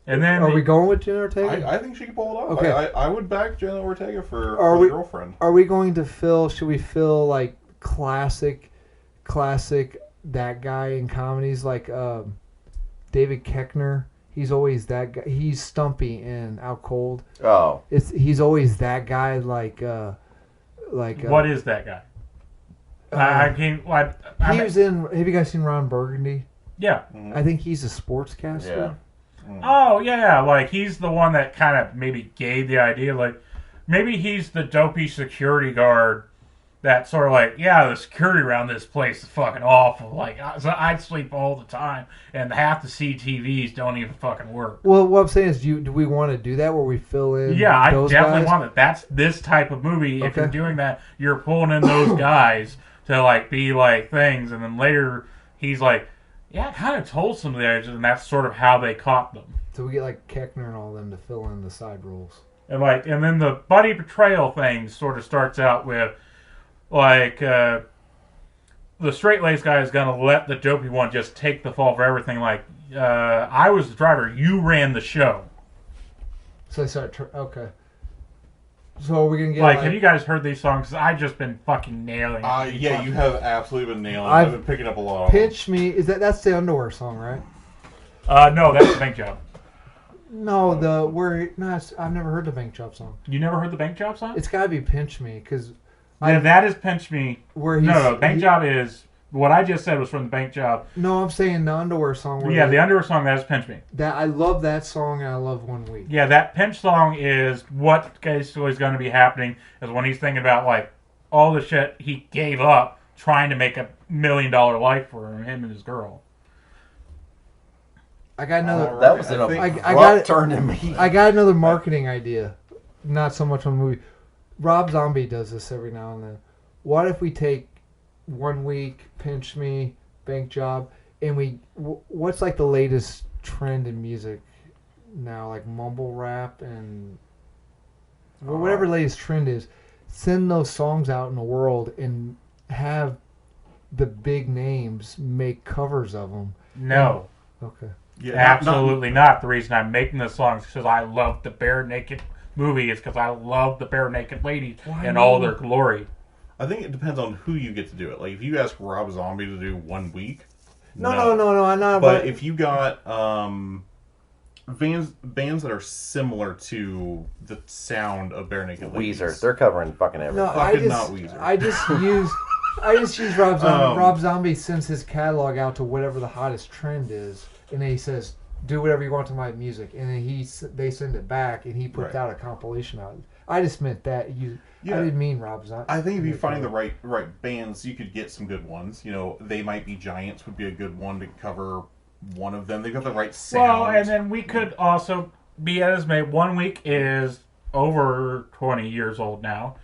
are we going with Jenna Ortega? I think she can pull it off. Okay, I would back Jenna Ortega for the girlfriend. Are we going to fill? Should we fill like classic that guy in comedies like David Koechner? He's always that guy. He's Stumpy in Out Cold. Oh, he's always that guy. Like what is that guy? He was in. Have you guys seen Ron Burgundy? Yeah, I think he's a sportscaster. Yeah. Oh yeah, like he's the one that kind of maybe gave the idea. Like maybe he's the dopey security guard that sort of like, the security around this place is fucking awful. Like I'd sleep all the time, and half the CTVs don't even fucking work. Well, what I'm saying is, do we want to do that where we fill in? Yeah, I those definitely guys? want it. That's this type of movie. If you're doing that, you're pulling in those guys to like be like things, and then later he's like, I kind of told some of the edges, and that's sort of how they caught them. So we get like Koechner and all them to fill in the side roles. And then the buddy betrayal thing sort of starts out with like the straight laced guy is gonna let the dopey one just take the fall for everything. Like I was the driver, you ran the show. So they start. Okay. So are we gonna get have you guys heard these songs? 'Cause I've just been fucking nailing it. Yeah, you have absolutely been nailing it. I've been picking up a lot of Pinch Me, that's the Underwear song, right? No, that's the Bank Job. No, I've never heard the Bank Job song. You never heard the Bank Job song? It's gotta be Pinch Me, because that is Pinch Me. Where Bank Job is what I just said was from the Bank Job. No, I'm saying the Underwear song. The Underwear song, that is Pinch Me. That I love that song, and I love One Week. Yeah, that Pinch song is what basically is going to be happening is when he's thinking about like all the shit he gave up trying to make $1 million life for him and his girl. I got another. That was an abrupt turn in me. I got another marketing idea. Not so much on the movie. Rob Zombie does this every now and then. What if we take 1 Week, Pinch Me, Bank Job, and what's like the latest trend in music now, like mumble rap and whatever the latest trend is, send those songs out in the world and have the big names make covers of them. No. Okay. Yeah, absolutely not. The reason I'm making this song is because I love the Bare Naked movie. Is because I love the Bare Naked Ladies and all their glory. I think it depends on who you get to do it. Like if you ask Rob Zombie to do 1 week, no, I'm not. But if you got bands that are similar to the sound of Bare Naked Ladies. Weezer. They're covering fucking everything. No, Fucking not Weezer. I just use Rob Zombie. Rob Zombie sends his catalog out to whatever the hottest trend is, and then he says, "Do whatever you want to my music," and then they send it back, and he puts out a compilation out. I just meant that I didn't mean Rob Zombie. I think if you find the right bands, you could get some good ones. You know, They Might Be Giants would be a good one to cover one of them. They've got the right sound. Well, and then we could also be as made. 1 week is over 20 years old now.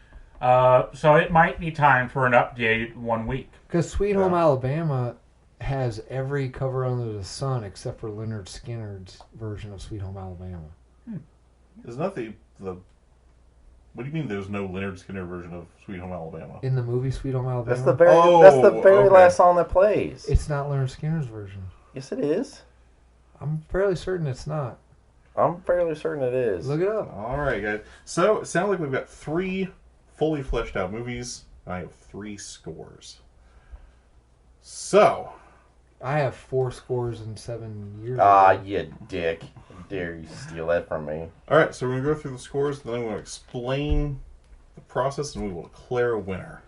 So it might be time for an update 1 week. Because Sweet Home Alabama has every cover under the sun except for Leonard Skinner's version of Sweet Home Alabama. Isn't that the... What do you mean there's no Leonard Skinner version of Sweet Home Alabama? In the movie Sweet Home Alabama? That's the very last song that plays. It's not Leonard Skinner's version. Yes, it is. I'm fairly certain it's not. I'm fairly certain it is. Look it up. All right, guys. So, it sounds like we've got 3 fully fleshed out movies. I have 3 scores. So... I have 4 scores in 7 years. You dick. How dare you steal that from me. All right, so we're going to go through the scores, then I'm going to explain the process, and we will declare a winner.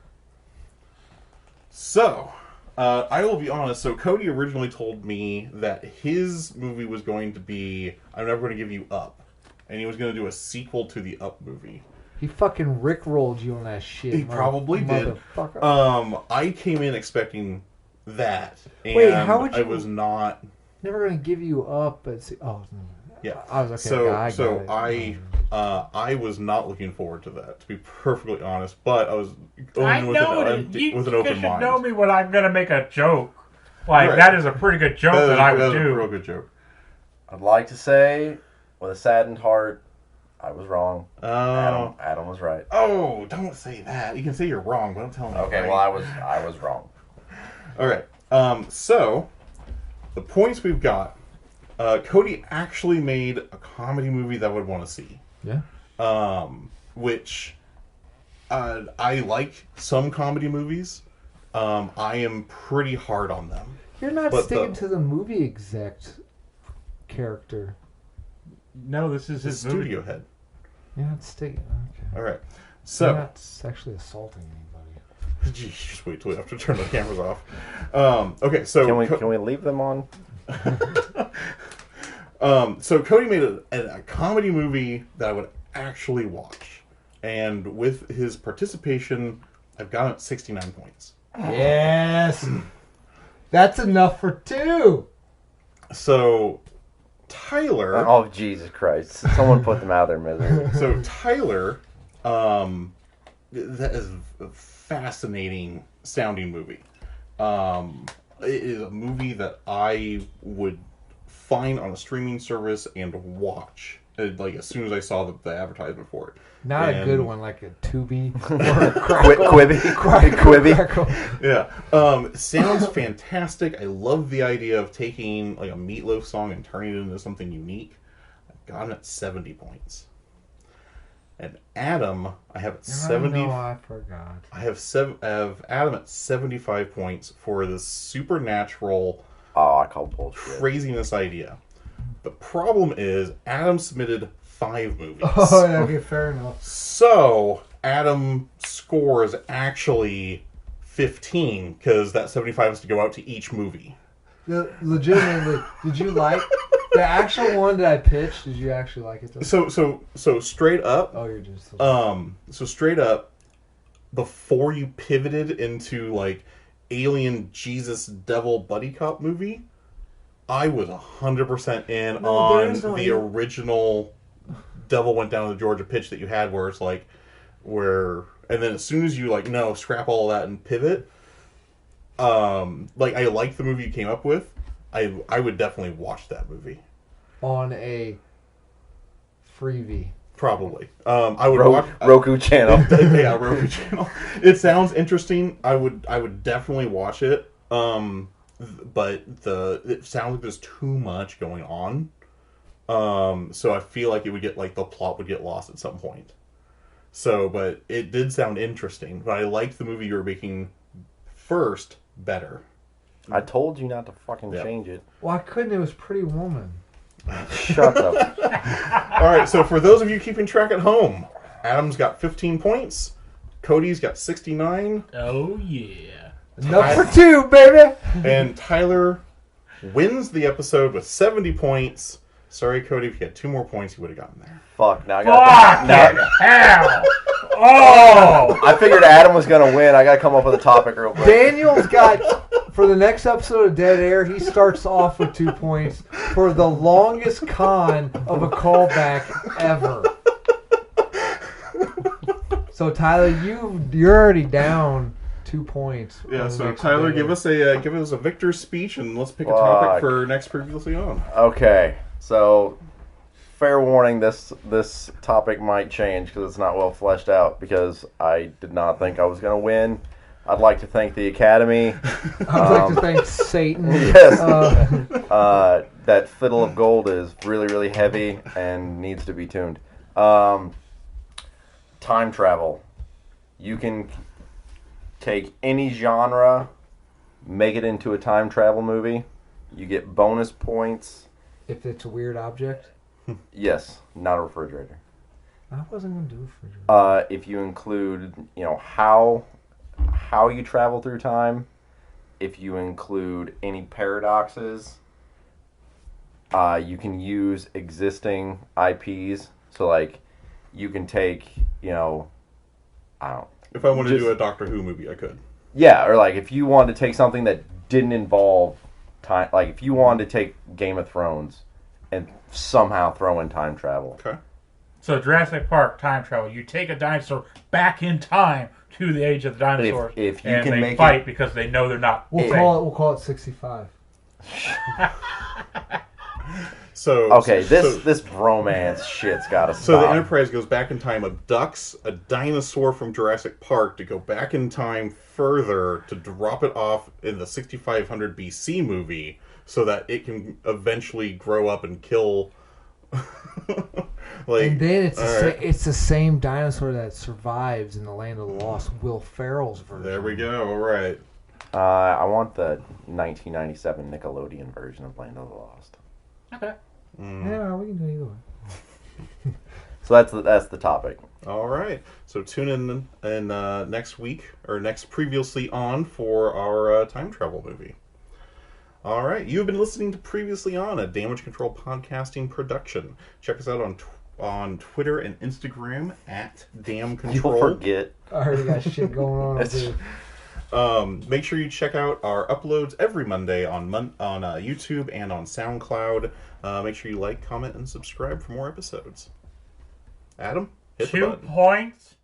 So, I will be honest. So, Cody originally told me that his movie was going to be I'm Never Going to Give You Up. And he was going to do a sequel to the Up movie. He fucking rickrolled you on that shit. He probably did. Motherfucker. I came in expecting that. And Wait, how would you... I was not... Never Gonna Give You Up, but... Yeah. I was okay. I was not looking forward to that, to be perfectly honest. But I was going with an open mind. You know me when I'm going to make a joke. Like, that is a pretty good joke that I would do. That is a real good joke. I'd like to say, with a saddened heart, I was wrong. Adam was right. Oh, don't say that. You can say you're wrong, but don't tell me. Okay, right. well, I was wrong. All right. So, the points we've got. Cody actually made a comedy movie that I would want to see. Yeah. Which I like some comedy movies. I am pretty hard on them. You're not sticking to the movie exec character. No, this is his studio head. You're not sticking. Okay. All right. So you're not sexually assaulting anybody. Just wait till we have to turn the cameras off. Okay, so can we leave them on? So Cody made a comedy movie that I would actually watch, and with his participation, I've got it at 69 points. Yes, that's enough for 2. So Tyler, oh Jesus Christ! Someone put them out of their misery. So Tyler, that is a fascinating sounding movie. It is a movie that I would find on a streaming service and watch, like as soon as I saw the advertisement for it. Not a good one like a Tubi or a Crackle. Quibi. Yeah. Sounds fantastic. I love the idea of taking like a Meatloaf song and turning it into something unique. I've got it at 70 points. And Adam, I have at 70. No, I forgot. I have Adam at 75 points for this supernatural I call bullshit. Craziness idea. The problem is Adam submitted 5 movies. Oh, okay, fair enough. So Adam's score is actually 15 because that 75 has to go out to each movie. Legitimately, did you like the actual one that I pitched? Did you actually like it? Though? So straight up. Oh, you're just. So straight up, before you pivoted into like alien Jesus devil buddy cop movie, I was 100% in on the original Devil Went Down to Georgia pitch that you had, where it's like and then as soon as you like no scrap all that and pivot. Like I like the movie you came up with. I would definitely watch that movie on a freebie. Probably. I would watch Roku channel. Yeah, Roku channel. It sounds interesting. I would definitely watch it. But it sounds like there's too much going on. So I feel like it would get like the plot would get lost at some point. So, but it did sound interesting. But I liked the movie you were making first better. I told you not to fucking change it. Well, I couldn't. It was Pretty Woman. Shut up. All right, so for those of you keeping track at home, Adam's got 15 points. Cody's got 69. Oh, yeah. Number 2, baby. And Tyler wins the episode with 70 points. Sorry, Cody, if you had 2 more points, you would have gotten there. Fuck. Now I Fuck got. hell! Oh! I figured Adam was gonna win. I gotta come up with a topic real quick. Daniel's got, for the next episode of Dead Air, he starts off with 2 points for the longest con of a callback ever. So Tyler, you're already down 2 points. Yeah, so Next Tyler, Dead give Air. us a victor's speech, and let's pick a Fuck. topic for next previously on. Okay, so fair warning, this topic might change because it's not well fleshed out. Because I did not think I was gonna win. I'd like to thank the Academy. I'd like to thank Satan. Yes. That fiddle of gold is really, really heavy and needs to be tuned. Time travel. You can take any genre, make it into a time travel movie. You get bonus points. If it's a weird object. Yes, not a refrigerator. I wasn't going to do refrigerator. If you include, how you travel through time. If you include any paradoxes. You can use existing IPs. So, like, you can take, I don't. If I wanted to do a Doctor Who movie, I could. Yeah, or like if you wanted to take something that didn't involve time, like if you wanted to take Game of Thrones and somehow throw in time travel. Okay. So Jurassic Park time travel. You take a dinosaur back in time to the age of the dinosaurs, if you and can they make fight it, because they know they're not. We'll call it 65. So okay, this bromance shit's got to stop. So the Enterprise goes back in time, abducts a dinosaur from Jurassic Park to go back in time further to drop it off in the 6500 BC movie so that it can eventually grow up and kill. And then it's the same dinosaur that survives in the Land of the Lost, Will Ferrell's version. There we go. All right. I want the 1997 Nickelodeon version of Land of the Lost. Okay. Yeah, we can do either one. So that's the topic. All right. So tune in next week or next previously on for our time travel movie. All right. You've been listening to Previously On, a Damage Control podcasting production. Check us out on Twitter and Instagram at Damn Control. You'll forget. I already got shit going on. Dude. Make sure you check out our uploads every Monday on YouTube and on SoundCloud. Make sure you like, comment, and subscribe for more episodes. Adam, hit the 2 button. points